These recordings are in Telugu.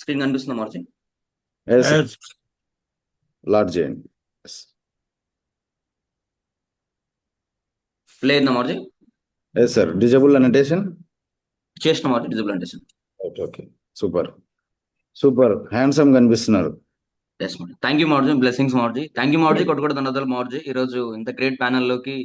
స్క్రీన్ కనిపిస్తుందా మార్చి? ఎస్ లార్జ్ చేయండి. ప్లే అయిందా మార్చి? Yes sir, disable annotation. చేసిన మార్చి డిజిబుల్ అంటే sir. Okay okay, super super, handsome కనిపిస్తున్నారు. ఎస్ మార్చి, థ్యాంక్ యూ మార్చి, బ్లెస్సింగ్స్ మార్చి, థ్యాంక్ యూ మార్చి, కొట్టుకోవడం ధన్యవాదాలు మార్చి. ఈ రోజు ఇంత గ్రేట్ ప్యానల్ లోకి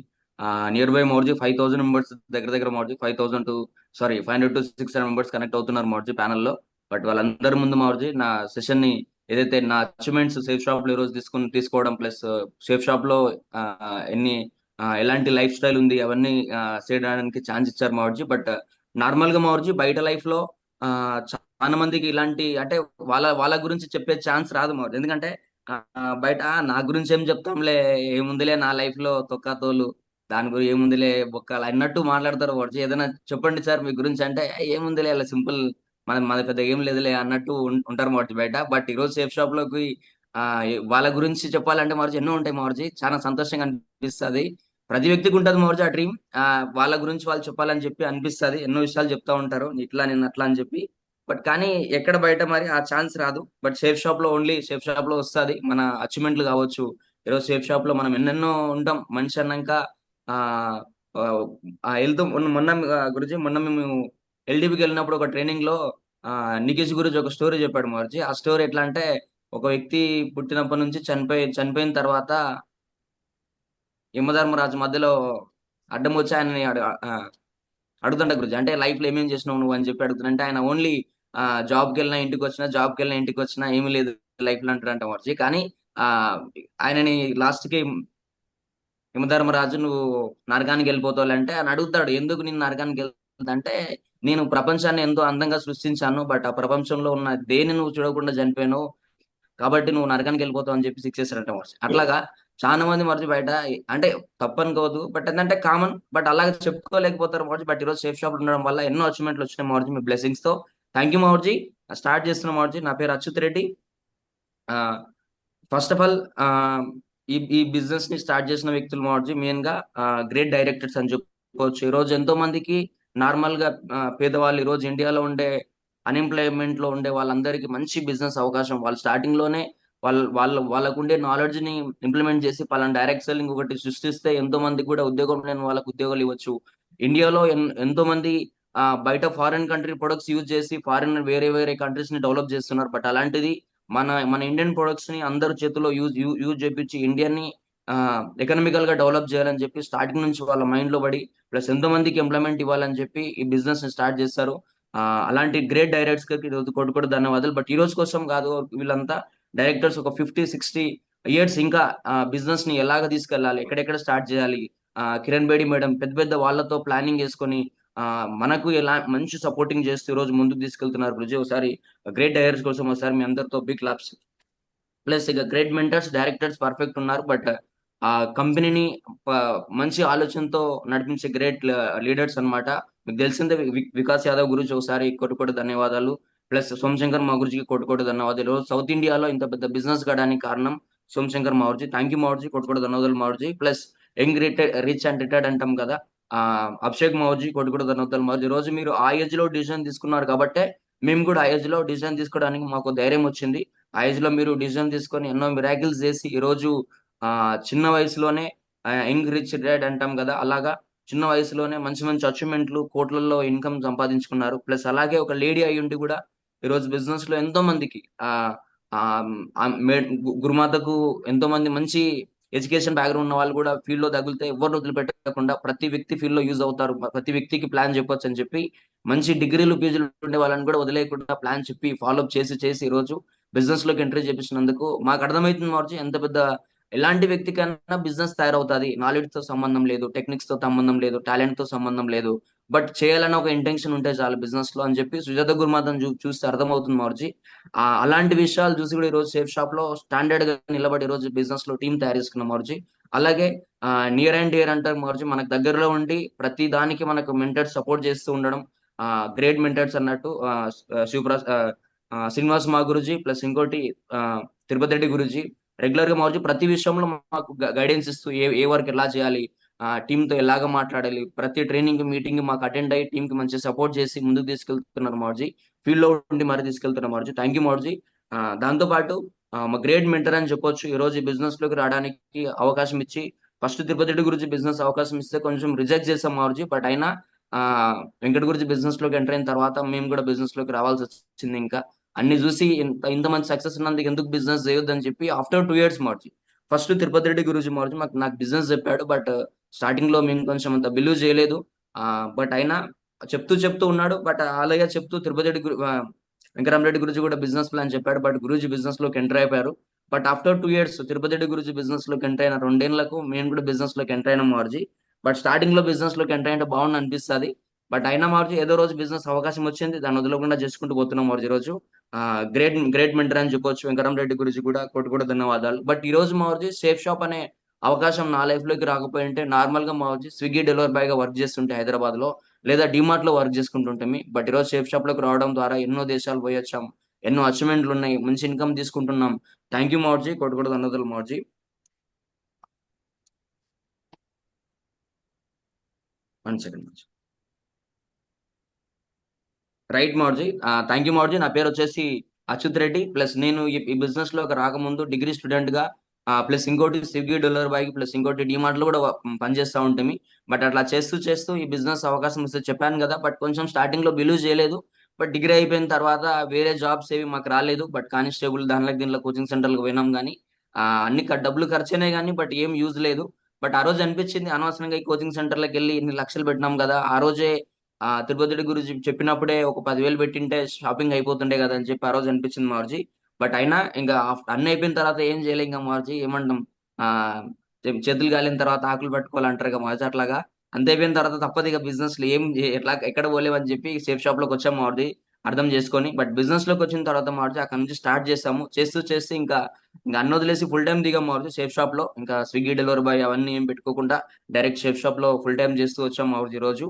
నియర్ బై మార్చి 5,000 మెంబర్స్ దగ్గర దగ్గర మార్చి 5,000 టు 500 to 600 మెంబర్స్ కనెక్ట్ అవుతున్నారు మార్చి ప్యానల్లో. బట్ వాళ్ళందరి ముందు మార్చి నా సెషన్ ని ఏదైతే నా అచీవ్మెంట్స్ సేఫ్ షాప్ లో ఈ రోజు తీసుకోవడం ప్లస్ సేఫ్ షాప్ లో ఆ, ఎన్ని ఎలాంటి లైఫ్ స్టైల్ ఉంది అవన్నీ చేయడానికి ఛాన్స్ ఇచ్చారు మార్చి. బట్ నార్మల్ గా మార్చి బయట లైఫ్ లో ఆ, చాలా మందికి ఇలాంటి అంటే వాళ్ళ వాళ్ళ గురించి చెప్పే ఛాన్స్ రాదు మార్చి. ఎందుకంటే బయట నా గురించి ఏం చెప్తాంలే, ఏముందిలే నా లైఫ్ లో తొక్కతోలు, దాని గురించి ఏముందిలే బొక్కలు అన్నట్టు మాట్లాడతారు మార్చి. ఏదైనా చెప్పండి సార్ మీ గురించి అంటే ఏముందిలే అలా సింపుల్, మన పెద్ద ఏం లేదులే అన్నట్టు ఉంటారు మార్చి బయట. బట్ ఈ రోజు సేఫ్ షాప్ లోకి వాళ్ళ గురించి చెప్పాలంటే మార్చి ఎన్నో ఉంటాయి మార్చి. చాలా సంతోషంగా అనిపిస్తుంది. ప్రతి వ్యక్తికి ఉంటుంది మార్చి ఆ డ్రీమ్. వాళ్ళ గురించి వాళ్ళు చెప్పాలని చెప్పి అనిపిస్తుంది. ఎన్నో విషయాలు చెప్తా ఉంటారు, ఇట్లా నేను అట్లా అని చెప్పి. బట్ కానీ ఎక్కడ బయట మరి ఆ ఛాన్స్ రాదు. బట్ సేఫ్ షాప్ లో ఓన్లీ సేఫ్ షాప్ లో వస్తుంది మన అచీవ్మెంట్లు కావచ్చు. ఈరోజు సేఫ్ షాప్ లో మనం ఎన్నెన్నో ఉంటాం మనిషి అన్నాక. ఆ ఆ, వెళ్తూ మొన్న గురించి మొన్న మేము ఎల్డీబీకి వెళ్ళినప్పుడు ఒక ట్రైనింగ్ లో ఆ నికేష్ గురించి ఒక స్టోరీ చెప్పాడు మార్చి. ఆ స్టోరీ ఎట్లా అంటే, ఒక వ్యక్తి పుట్టినప్పటి నుంచి చనిపోయిన తర్వాత యమధర్మరాజు మధ్యలో అడ్డం వచ్చి ఆయనని అడుగుతుంట గురించి, అంటే లైఫ్ లో ఏమేం చేసినావు నువ్వు అని చెప్పి అడుగుతుంటే ఆయన ఓన్లీ జాబ్కి వెళ్ళినా ఇంటికి వచ్చినా ఏమీ లేదు లైఫ్ లో అంటాడంట మార్చి. కానీ ఆ ఆయనని లాస్ట్ కి యమధర్మరాజు నువ్వు నరకానికి వెళ్ళిపోతావు అంటే అని అడుగుతాడు. ఎందుకు నేను నరకానికి వెళ్తాంటే, నేను ప్రపంచాన్ని ఎంతో అందంగా సృష్టించాను, బట్ ఆ ప్రపంచంలో ఉన్న దేని నువ్వు చూడకుండా చనిపోయాను, కాబట్టి నువ్వు నరకానికి వెళ్ళిపోతావు అని చెప్పి శిక్ష చేస్తారంట మార్చి. అట్లాగా చాలా మంది మర్చి బయట అంటే తప్పనుకోవద్దు, బట్ ఏంటంటే కామన్, బట్ అలాగే చెప్పుకోలేకపోతారు మార్చి. బట్ ఈరోజు సేఫ్ షాప్ ఉండడం వల్ల ఎన్నో అచీవ్మెంట్లు వచ్చినాయి మార్చి మీ బ్లెస్సింగ్స్ తో. Thank you March. స్టార్ట్ చేస్తున్న మార్చి. నా పేరు Achyut Reddy. First of all ఈ ఈ బిజినెస్ ని స్టార్ట్ చేసిన వ్యక్తులు మార్చి మెయిన్ గా గ్రేట్ డైరెక్టర్స్ అని చెప్పుకోవచ్చు. ఈ రోజు ఎంతో మందికి నార్మల్ గా పేదవాళ్ళు ఈ రోజు ఇండియాలో ఉండే అన్ఎంప్లాయ్మెంట్ లో ఉండే వాళ్ళందరికీ మంచి బిజినెస్ అవకాశం. వాళ్ళు స్టార్టింగ్ లోనే వాళ్ళకు ఉండే నాలెడ్జ్ ని ఇంప్లిమెంట్ చేసి పలానా డైరెక్ట్ సెల్లింగ్ ఒకటి సృష్టిస్తే ఎంతో మందికి కూడా ఉద్యోగం లేని వాళ్ళకి ఉద్యోగాలు ఇవ్వచ్చు. ఇండియాలో ఎంతో మంది బయట ఫారిన్ కంట్రీ ప్రొడక్ట్స్ యూజ్ చేసి ఫారిన్ వేరే వేరే కంట్రీస్ ని డెవలప్ చేస్తున్నారు. బట్ అలాంటిది మన మన ఇండియన్ ప్రొడక్ట్స్ ని అందరి చేతుల్లో యూజ్ చేపించి ఇండియన్ ని ఎకనామికల్ గా డెవలప్ చేయాలని చెప్పి స్టార్టింగ్ నుంచి వాళ్ళ మైండ్ లో పడి ప్లస్ ఎంతో మందికి ఎంప్లాయ్మెంట్ ఇవ్వాలని చెప్పి ఈ బిజినెస్ ని స్టార్ట్ చేస్తారు. అలాంటి గ్రేట్ డైరెక్టర్స్ కి ఈరోజు కొట్టుకోవడం ధన్యవాదాలు. బట్ ఈ రోజు కోసం కాదు, వీళ్ళంతా డైరెక్టర్స్ ఒక 50-60 ఇయర్స్ ఇంకా బిజినెస్ ని ఎలాగ తీసుకెళ్లాలి, ఎక్కడెక్కడ స్టార్ట్ చేయాలి, కిరణ్ బేడి మేడం పెద్ద పెద్ద వాళ్ళతో ప్లానింగ్ చేసుకొని మనకు ఎలా మంచి సపోర్టింగ్ చేస్తూ ఈ రోజు ముందుకు తీసుకెళ్తున్నారు. గురుజీ ఒకసారి గ్రేట్ డైరెక్టర్స్ కోసం ఒకసారి మీ అందరితో బిగ్ క్లాప్స్. ప్లస్ ఇక గ్రేట్ మెంటర్స్ డైరెక్టర్స్ పర్ఫెక్ట్ ఉన్నారు. బట్ ఆ కంపెనీని మంచి ఆలోచనతో నడిపించే గ్రేట్ లీడర్స్ అన్నమాట. మీకు తెలిసిందే వికాస్ యాదవ్ గురించి ఒకసారి కొట్టుకోటి ధన్యవాదాలు. ప్లస్ సోమశంకర్ మా గురించి కొట్టుకోటి ధన్యవాదాలు. ఈరోజు సౌత్ ఇండియాలో ఇంత పెద్ద బిజినెస్ కావడానికి కారణం సోమశంకర్ మావుర్జీ. థ్యాంక్ యూ మావుర్జీ, కొట్టుకోటి ధన్యవాదాలు మావుర్జీ. Plus young rich and retired అంటాం కదా, అభిషేక్ మావుర్జీ కొట్టుకోటి ధన్యవాదాలు మావుర్జీ. ఈ రోజు మీరు ఆ ఏజ్ లో డిసిజన్ తీసుకున్నారు కాబట్టే మేము కూడా ఆ ఏజ్ లో డిసిజన్ తీసుకోవడానికి మాకు ధైర్యం వచ్చింది. ఆ ఏజ్ లో మీరు డిసిజన్ తీసుకొని ఎన్నో మిరాకిల్స్ చేసి ఈ రోజు ఆ చిన్న వయసులోనే యంగ్ రిచ్ డాడ్ అంటాం కదా, అలాగా చిన్న వయసులోనే మంచి మంచి అచీవ్మెంట్లు కోట్లలో ఇన్కమ్ సంపాదించుకున్నారు. ప్లస్ అలాగే ఒక లేడీ అయి ఉండి కూడా ఈ రోజు బిజినెస్ లో ఎంతో మందికి ఆ ఆ ఆ గురుమాతకు ఎంతో మంది మంచి ఎడ్యుకేషన్ బ్యాక్గ్రౌండ్ ఉన్న వాళ్ళు కూడా ఫీల్డ్ లో తగిలితే ఎవరిని వదిలిపెట్టకుండా ప్రతి వ్యక్తి ఫీల్డ్ లో యూజ్ అవుతారు, ప్రతి వ్యక్తికి ప్లాన్ చెప్పొచ్చు అని చెప్పి మంచి డిగ్రీలు పీజీలు ఉండే వాళ్ళని కూడా వదిలేయకుండా ప్లాన్ చెప్పి ఫాలో అప్ చేసి చేసి ఈ రోజు బిజినెస్ లోకి ఎంట్రీ చేపిస్తున్నందుకు మాకు అర్థమవుతుంది మార్చి ఎంత పెద్ద ఎలాంటి వ్యక్తికైనా బిజినెస్ తయారవుతుంది. నాలెడ్జ్ తో సంబంధం లేదు, టెక్నిక్స్ తో సంబంధం లేదు, టాలెంట్ తో సంబంధం లేదు, బట్ చేయాలని ఒక ఇంటెన్షన్ ఉంటే చాలు బిజినెస్ లో అని చెప్పి సుజాత గురుమాతను చూస్తే అర్థమవుతుంది మార్చి. అలాంటి విషయాలు చూసి కూడా ఈ రోజు సేఫ్ షాప్ లో స్టాండర్డ్ గా నిలబడి ఈ రోజు బిజినెస్ లో టీం తయారు చేసుకున్నాం మార్చి. అలాగే నియర్ అండ్ డియర్ అంటారు మార్చి, మనకు దగ్గరలో ఉండి ప్రతి దానికి మనకు మెంటర్స్ సపోర్ట్ చేస్తూ ఉండడం. గ్రేట్ మెంటర్స్ అన్నట్టు శివప్రసాద్ శ్రీనివాస్ మా గురుజీ, ప్లస్ ఇంకోటి ఆ, తిరుపతి రెడ్డి గురుజీ రెగ్యులర్ గా మార్చి ప్రతి విషయంలో మాకు గైడెన్స్ ఇస్తూ ఏ వర్క్ ఎలా చేయాలి, టీంతో ఎలాగ మాట్లాడాలి, ప్రతి ట్రైనింగ్ మీటింగ్ మాకు అటెండ్ అయ్యి టీంకి మంచి సపోర్ట్ చేసి ముందుకు తీసుకెళ్తున్నారు మౌర్జీ. ఫీల్డ్ లో ఉండి మరి తీసుకెళ్తున్నారు మౌర్జీ. Thank you మౌర్జీ. దాంతో పాటు మా గ్రేట్ మెంటర్ అని చెప్పొచ్చు. ఈ రోజు ఈ బిజినెస్ లోకి రావడానికి అవకాశం ఇచ్చి, ఫస్ట్ తిరుపతి రెడ్డి గురించి బిజినెస్ అవకాశం ఇస్తే కొంచెం రిజెక్ట్ చేసాం మౌర్జీ. బట్ అయినా ఆ వెంకట గురించి బిజినెస్ లోకి ఎంటర్ అయిన తర్వాత మేము కూడా బిజినెస్ లోకి రావాల్సి వచ్చింది. ఇంకా అన్ని చూసి ఇంత మంచి సక్సెస్ ఉన్నందుకు ఎందుకు బిజినెస్ చేయొద్దు అని చెప్పి ఆఫ్టర్ 2 years మౌర్జీ, ఫస్ట్ తిరుపతి రెడ్డి గురించి మౌర్జీ నాకు బిజినెస్ చెప్పాడు. బట్ స్టార్టింగ్ లో మేము కొంచెం అంత బిలీవ్ చేయలేదు. బట్ అయినా చెప్తూ చెప్తూ ఉన్నాడు. బట్ అలాగే చెప్తూ తిరుపతి రెడ్డి వెంకటరామరెడ్డి గురించి కూడా బిజినెస్ ప్లాన్ చెప్పాడు. బట్ గురూజీ బిజినెస్ లోకి ఎంటర్ అయిపోయారు. But after 2 years Tirupati Reddy గురించి బిజినెస్ లోకి ఎంటర్ అయిన 2 ఏళ్లకు మేము కూడా బిజినెస్ లోకి ఎంటర్ అయినాం మార్జీ. బట్ స్టార్టింగ్ లో బిజినెస్ లోకి ఎంటర్ అయితే బాగుంది అనిపిస్తుంది. బట్ అయినా మార్జీ ఏదో రోజు బిజినెస్ అవకాశం వచ్చింది, దాన్ని వదలకుండా చేసుకుంటూ పోతున్నాం మార్జీ. రోజు గ్రేట్ గ్రేట్ మెంటర్ అని చెప్పొచ్చు. వెంకటరామరెడ్డి గురించి కూడా కోటి కూడా ధన్యవాదాలు. బట్ ఈ రోజు మార్జీ సేఫ్ షాప్ అనే అవకాశం నా లైఫ్ లోకి రాకపోయి ఉంటే నార్మల్ గా మార్జీ స్విగ్గీ డెలివరీ బాయ్ గా వర్క్ చేస్తుంటే హైదరాబాద్ లో, లేదా డిమార్ట్ లో వర్క్ చేసుకుంటుంటే. బట్ ఈ రోజు సేఫ్ షాప్ లోకి రావడం ద్వారా ఎన్నో దేశాలు పోయి వచ్చాం, ఎన్నో అచీవ్మెంట్లు ఉన్నాయి, మంచి ఇన్కమ్ తీసుకుంటున్నాం. థ్యాంక్ యూ మౌర్జీ, కోటి కూడా ధన్యవాదాలు మౌర్జీ. One second. రైట్ మౌర్జీ. థ్యాంక్ యూ మౌర్జీ. నా పేరు వచ్చేసి అచ్యుత్ రెడ్డి. ప్లస్ నేను ఈ బిజినెస్ లోకి రాకముందు డిగ్రీ స్టూడెంట్ గా, ప్లస్ ఇంకోటి స్విగ్గీ డెలివరీ బాయ్, ప్లస్ ఇంకోటి డిమార్ట్ లో కూడా పనిచేస్తా ఉంటామి. బట్ అట్లా చేస్తూ చేస్తూ ఈ బిజినెస్ అవకాశం వస్తే చెప్పాను కదా. బట్ కొంచెం స్టార్టింగ్ లో బిలీవ్ చేయలేదు. బట్ డిగ్రీ అయిపోయిన తర్వాత వేరే జాబ్స్ ఏవి మాకు రాలేదు. బట్ కానిస్టేబుల్ దానిలో దీనిలో కోచింగ్ సెంటర్లకు పోయినాం కానీ అన్ని డబ్బులు ఖర్చునే కానీ బట్ ఏం యూజ్ లేదు. బట్ ఆ రోజు అనిపించింది అనవసరంగా ఈ కోచింగ్ సెంటర్లకు వెళ్ళి ఇన్ని లక్షలు పెట్టినాం కదా. ఆ రోజే తిరుపతి గురించి చెప్పినప్పుడే ఒక 10,000 పెట్టింటే షాపింగ్ అయిపోతుండే కదా అని చెప్పి ఆ రోజు అనిపించింది మార్జీ. బట్ అయినా ఇంకా అన్ని అయిపోయిన తర్వాత ఏం చేయలే ఇంకా మార్జీ. ఏమంటాం, ఆ చేతులు కాలిన తర్వాత ఆకులు పట్టుకోవాలంటారు కదా మార్జీ. అట్లాగా అంత అయిపోయిన తర్వాత తప్పదు ఇక బిజినెస్ లో ఎట్లా ఎక్కడ పోలేవని చెప్పి సేఫ్ షాప్ లోకి వచ్చాము మార్జీ, అర్థం చేసుకొని. బట్ బిజినెస్ లోకి వచ్చిన తర్వాత మార్జీ అక్కడ నుంచి స్టార్ట్ చేస్తాము. చేస్తూ చేస్తూ ఇంకా ఇంకా అన్ని వదిలేసి ఫుల్ టైం దిగాం మార్జీ సేఫ్ షాప్ లో. ఇంకా స్విగ్గీ డెలివరీ బాయ్ అవన్నీ ఏం పెట్టుకోకుండా డైరెక్ట్ సేఫ్ షాప్ లో ఫుల్ టైం చేస్తూ వచ్చాం మార్జీ రోజు.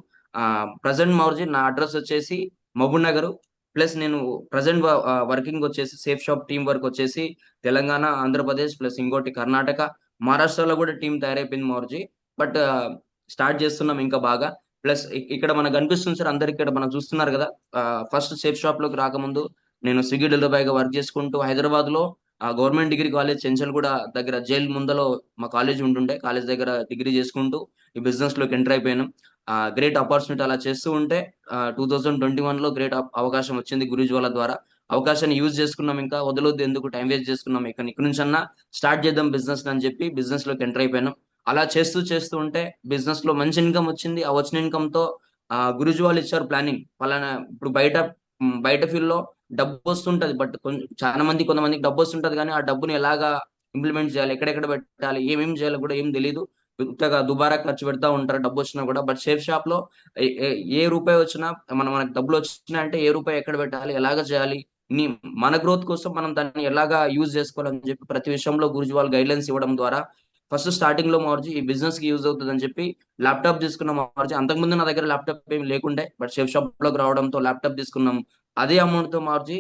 ప్రజెంట్ మౌర్జీ నా అడ్రస్ వచ్చేసి మహబూబ్ నగర్. ప్లస్ నేను ప్రజెంట్ వర్కింగ్ వచ్చేసి సేఫ్ షాప్ టీం వర్క్ వచ్చేసి తెలంగాణ, ఆంధ్రప్రదేశ్, ప్లస్ ఇంకోటి కర్ణాటక, మహారాష్ట్రలో కూడా టీం తయారైపోయింది మౌర్జీ. బట్ స్టార్ట్ చేస్తున్నాం ఇంకా బాగా. ప్లస్ ఇక్కడ మనకు కనిపిస్తుంది సార్, అందరు ఇక్కడ మనం చూస్తున్నారు కదా. ఫస్ట్ సేఫ్ షాప్ లోకి రాకముందు నేను స్విగ్గీ డెలివరీ బాయ్ గా వర్క్ చేసుకుంటూ హైదరాబాద్ లో గవర్నమెంట్ డిగ్రీ కాలేజ్ చెంచల్గూడ దగ్గర జైలు ముందలో మా కాలేజ్ ఉంటుండే, కాలేజ్ దగ్గర డిగ్రీ చేసుకుంటూ ఈ బిజినెస్ లోకి ఎంటర్ అయిపోయాను. గ్రేట్ ఆపర్చునిటీ అలా చేస్తూ ఉంటే 2021లో గ్రేట్ అవకాశం వచ్చింది గురూజీ వాళ్ళ ద్వారా. అవకాశాన్ని యూజ్ చేసుకున్నాం. ఇంకా వదలొద్దు, ఎందుకు టైం వేస్ట్ చేసుకున్నాం, ఇక్కడ నుంచి అన్నా స్టార్ట్ చేద్దాం బిజినెస్ అని చెప్పి బిజినెస్ లోకి ఎంటర్ అయిపోయాను. అలా చేస్తూ చేస్తూ ఉంటే బిజినెస్ లో మంచి ఇన్కమ్ వచ్చింది. ఆ వచ్చిన ఇన్కమ్ తో గురూజీ వాళ్ళు ఇచ్చారు ప్లానింగ్. పలానా ఇప్పుడు బయట ఫీల్డ్ లో డబ్బు వస్తుంటది. బట్ చాలా మంది కొంతమందికి డబ్బు వస్తుంటది కానీ ఆ డబ్బుని ఎలాగా ఇంప్లిమెంట్ చేయాలి, ఎక్కడెక్కడ పెట్టాలి, ఏమేమి చేయాలి కూడా ఏం తెలియదు. ఉత్తగా దుబారా ఖర్చు పెడతా ఉంటారు డబ్బు వచ్చినా కూడా. బట్ సేఫ్ షాప్ లో ఏ రూపాయి వచ్చినా మనకు డబ్బులు వచ్చినా అంటే ఏ రూపాయి ఎక్కడ పెట్టాలి, ఎలాగ చేయాలి, నీ మన గ్రోత్ కోసం మనం దాన్ని ఎలాగా యూజ్ చేసుకోవాలని చెప్పి ప్రతి విషయంలో గురుజీ వాళ్ళు గైడ్లైన్స్ ఇవ్వడం ద్వారా ఫస్ట్ స్టార్టింగ్ లో మార్చి ఈ బిజినెస్ కి యూజ్ అవుతుంది అని చెప్పి ల్యాప్టాప్ తీసుకున్నాం మార్చి. అంతకుముందు నా దగ్గర ల్యాప్టాప్ ఏమి లేకుండే. బట్ సేఫ్ షాప్ లోకి రావడంతో ల్యాప్టాప్ తీసుకున్నాం. అదే అమౌంట్ తో మార్చి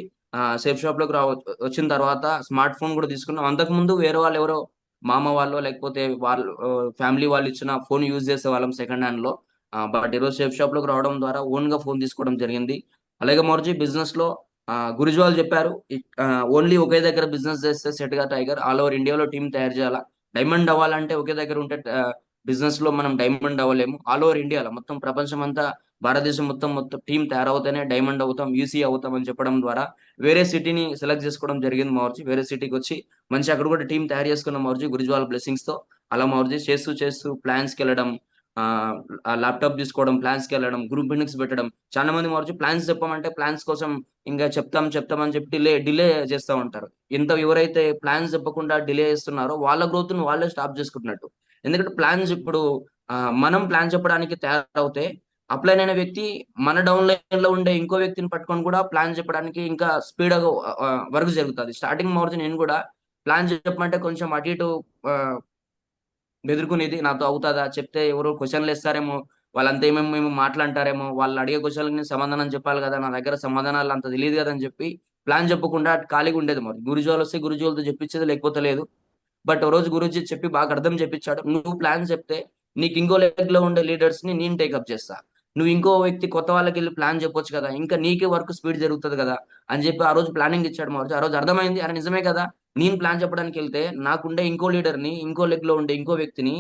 సేఫ్ షాప్ లోకి వచ్చిన తర్వాత స్మార్ట్ ఫోన్ కూడా తీసుకున్నాం. అంతకుముందు వేరే వాళ్ళు ఎవరో మామ వాళ్ళు లేకపోతే వాళ్ళు ఫ్యామిలీ వాళ్ళు ఇచ్చిన ఫోన్ యూజ్ చేసే వాళ్ళం సెకండ్ హ్యాండ్ లో. బట్ ఈరోజు సేఫ్ షాప్ లోకి రావడం ద్వారా ఓన్ గా ఫోన్ తీసుకోవడం జరిగింది. అలాగే మోర్జీ బిజినెస్ లో గురుజీ వాళ్ళు చెప్పారు, ఓన్లీ ఒకే దగ్గర బిజినెస్ చేస్తే సెట్ గా టైగర్, ఆల్ ఓవర్ ఇండియాలో టీం తయారు చేయాలా. డైమండ్ అవ్వాలంటే ఒకే దగ్గర ఉంటే బిజినెస్ లో మనం డైమండ్ అవ్వలేము. ఆల్ ఓవర్ ఇండియాలో మొత్తం ప్రపంచం అంతా, భారతదేశం మొత్తం మొత్తం టీం తయారవుతేనే డైమండ్ అవుతాం, యూసీ అవుతాం అని చెప్పడం ద్వారా వేరే సిటీని సెలెక్ట్ చేసుకోవడం జరిగింది మౌర్జీ. వేరే సిటీకి వచ్చి మంచి అక్కడ కూడా టీం తయారు చేసుకున్న మౌర్జీ గురుజీ వాళ్ళ బ్లెస్సింగ్స్ తో. అలా మౌర్జీ చేస్తూ చేస్తూ ప్లాన్స్ కి వెళ్ళడం, ల్యాప్టాప్ తీసుకోవడం, ప్లాన్స్ కి వెళ్ళడం, గ్రూప్ మీటింగ్స్ పెట్టడం. చాలా మంది మౌర్జీ ప్లాన్స్ చెప్పమంటే ప్లాన్స్ కోసం ఇంకా చెప్తాం చెప్పి డిలే చేస్తూ ఉంటారు. ఎవరైతే ప్లాన్స్ చెప్పకుండా డిలే చేస్తున్నారో వాళ్ళ గ్రోత్ ను వాళ్ళే స్టాప్ చేసుకుంటున్నట్టు. ఎందుకంటే ప్లాన్స్ ఇప్పుడు మనం ప్లాన్ చెప్పడానికి తయారవుతే అప్లైన్ అయిన వ్యక్తి మన డౌన్ లైన్ లో ఉండే ఇంకో వ్యక్తిని పట్టుకొని కూడా ప్లాన్ చెప్పడానికి ఇంకా స్పీడ్ గా వర్క్ జరుగుతుంది. స్టార్టింగ్ మౌర్జీ నేను కూడా ప్లాన్ చెప్పమంటే కొంచెం అటు ఇటు బెదురుకునేది. నాతో అవుతుందా, చెప్తే ఎవరో క్వశ్చన్లు వేస్తారేమో, వాళ్ళంతా ఏమేమి మాట్లాంటారేమో, వాళ్ళు అడిగే క్వశ్చన్లకు నేను సమాధానం చెప్పాలి కదా, నా దగ్గర సమాధానాలు అంత తెలియదు కదా అని చెప్పి ప్లాన్ చెప్పకుండా ఖాళీగా ఉండేది. మరి గురుజీ వాళ్ళు వస్తే గురుజీ వాళ్ళతో చెప్పించేది, లేకపోతే లేదు. బట్ ఓ రోజు గురూజీ చెప్పి బాగా అర్థం చెప్పించాడు. నువ్వు ప్లాన్ చెప్తే నీకు ఇంకో లెగ్ లో ఉండే లీడర్స్ ని నేను టేకప్ చేస్తా. నువ్వు ఇంకో వ్యక్తి కొత్త వాళ్ళకి వెళ్ళి ప్లాన్ చెప్పొచ్చు కదా, ఇంకా నీకే వర్క్ స్పీడ్ జరుగుతుంది కదా అని చెప్పి ఆ రోజు ప్లానింగ్ ఇచ్చాడు మారుతి. ఆ రోజు అర్థమైంది, అరే నిజమే కదా, నేను ప్లాన్ చెప్పడానికి వెళ్తే నాకుండే ఇంకో లీడర్ ని, ఇంకో లెగ్ లో ఉండే ఇంకో వ్యక్తిని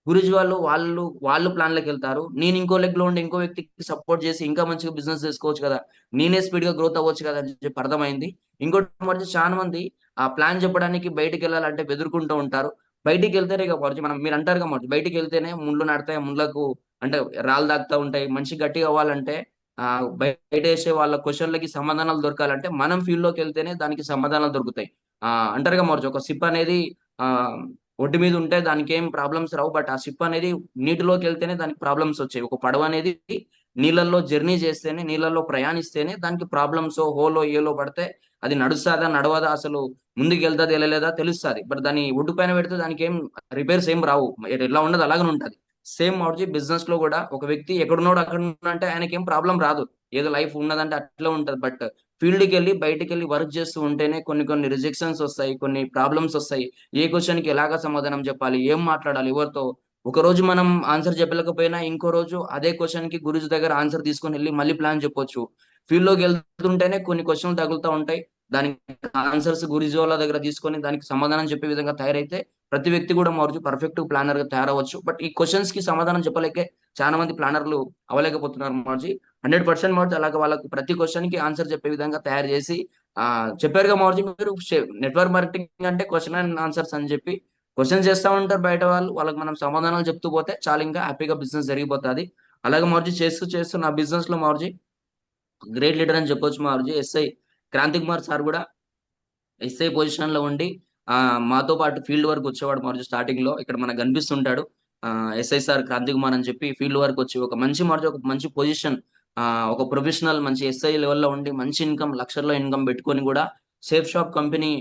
గురుజీ వాళ్ళు ప్లాన్లోకి వెళ్తారు, నేను ఇంకో లెగ్ లో ఉండే ఇంకో వ్యక్తికి సపోర్ట్ చేసి ఇంకా మంచిగా బిజినెస్ చేసుకోవచ్చు కదా, నేనే స్పీడ్ గా గ్రోత్ అవ్వచ్చు కదా అని చెప్పి అర్థమైంది. ఇంకోటి మరి చాలా మంది ఆ ప్లాన్ చెప్పడానికి బయటికి వెళ్ళాలంటే బెదురుకుంటూ ఉంటారు. బయటికి వెళ్తేనే ఇక మరిచి మనం మీరు అంటారు కదా మరిచి, బయటికి వెళ్తేనే ముళ్ళు నడతాయి, ముళ్ళకు అంటే రాళ్ళు తాకుతా ఉంటాయి. మనిషి గట్టిగా అవ్వాలంటే ఆ బయట వేసే వాళ్ళ క్వశ్చన్లకి సమాధానాలు దొరకాలంటే మనం ఫీల్డ్ లోకి వెళ్తేనే దానికి సమాధానాలు దొరుకుతాయి. అంటారుగా మరిచి, ఒక సిప్ అనేది ఆ ఒడ్డు మీద ఉంటే దానికి ఏం ప్రాబ్లమ్స్ రావు, బట్ ఆ షిప్ అనేది నీటిలోకి వెళ్తేనే దానికి ప్రాబ్లమ్స్ వచ్చాయి. ఒక పడవ అనేది నీళ్ళల్లో జర్నీ చేస్తేనే, నీళ్ళల్లో ప్రయాణిస్తేనే దానికి ప్రాబ్లమ్స్ హోలో ఏలో పడితే అది నడుస్తుందా నడవదా, అసలు ముందుకు వెళ్తాది వెళ్ళలేదా తెలుస్తుంది. బట్ దాన్ని ఒడ్డు పైన పెడితే దానికి ఏం రిపేర్స్ ఏం రావు, ఎలా ఉండదు అలాగనే ఉంటది. సేమ్ అవుట్ బిజినెస్ లో కూడా ఒక వ్యక్తి ఎక్కడున్నాడు అక్కడ అంటే ఆయనకి ఏం ప్రాబ్లం రాదు, ఏదో లైఫ్ ఉన్నదంటే అట్లా ఉంటది. బట్ ఫీల్డ్కి వెళ్ళి బయటికి వెళ్ళి వర్క్ చేస్తూ ఉంటేనే కొన్ని కొన్ని రిజెక్షన్స్ వస్తాయి, కొన్ని ప్రాబ్లమ్స్ వస్తాయి. ఏ క్వశ్చన్ కి ఎలాగ సమాధానం చెప్పాలి, ఏం మాట్లాడాలి ఎవరితో. ఒక రోజు మనం ఆన్సర్ చెప్పలేకపోయినా ఇంకో రోజు అదే క్వశ్చన్ కి గురుజీ దగ్గర ఆన్సర్ తీసుకొని వెళ్ళి మళ్ళీ ప్లాన్ చెప్పొచ్చు. ఫీల్డ్ లోకి వెళ్తుంటేనే కొన్ని క్వశ్చన్లు తగులుతూ ఉంటాయి, దానికి ఆన్సర్స్ గురుజీ వాళ్ళ దగ్గర తీసుకొని దానికి సమాధానం చెప్పే విధంగా తయారైతే ప్రతి వ్యక్తి కూడా మారుతూ పర్ఫెక్ట్ ప్లానర్ గా తయారవచ్చు. బట్ ఈ క్వశ్చన్స్ కి సమాధానం చెప్పలేకే చాలా మంది ప్లానర్లు అవ్వలేకపోతున్నారు మార్జీ. 100% మార్చి అలాగే వాళ్ళకు ప్రతి క్వశ్చన్ కి ఆన్సర్ చెప్పే విధంగా తయారు చేసి చెప్పారుగా మార్జీ మీరు, నెట్వర్క్ మార్కెటింగ్ అంటే క్వశ్చన్ అండ్ ఆన్సర్స్ అని చెప్పి క్వశ్చన్ చేస్తా ఉంటారు బయట వాళ్ళు, వాళ్ళకి మనం సమాధానాలు చెప్తూ పోతే చాలా ఇంకా హ్యాపీగా బిజినెస్ జరిగిపోతుంది. అలాగే మార్జీ చేస్తూ చేస్తూ నా బిజినెస్ లో మార్జీ గ్రేట్ లీడర్ అని చెప్పొచ్చు మార్జీ. ఎస్ఐ క్రాంతి కుమార్ సార్ కూడా ఎస్ఐ పొజిషన్ లో ఉండి మాతో పాటు ఫీల్డ్ వర్క్ వచ్చేవాడు మార్జు. స్టార్టింగ్ లో ఇక్కడ మనకు కనిపిస్తుంటాడు ఎస్ఐ సార్ క్రాంతి కుమార్ అని చెప్పి ఫీల్డ్ వర్క్ వచ్చి ఒక మంచి మార్జు, ఒక మంచి పొజిషన్, ఒక ప్రొఫెషనల్ మంచి ఎస్ఐ లెవెల్లో ఉండి మంచి ఇన్కమ్ లక్షల్లో ఇన్కమ్ పెట్టుకొని కూడా సేఫ్ షాప్ కంపెనీ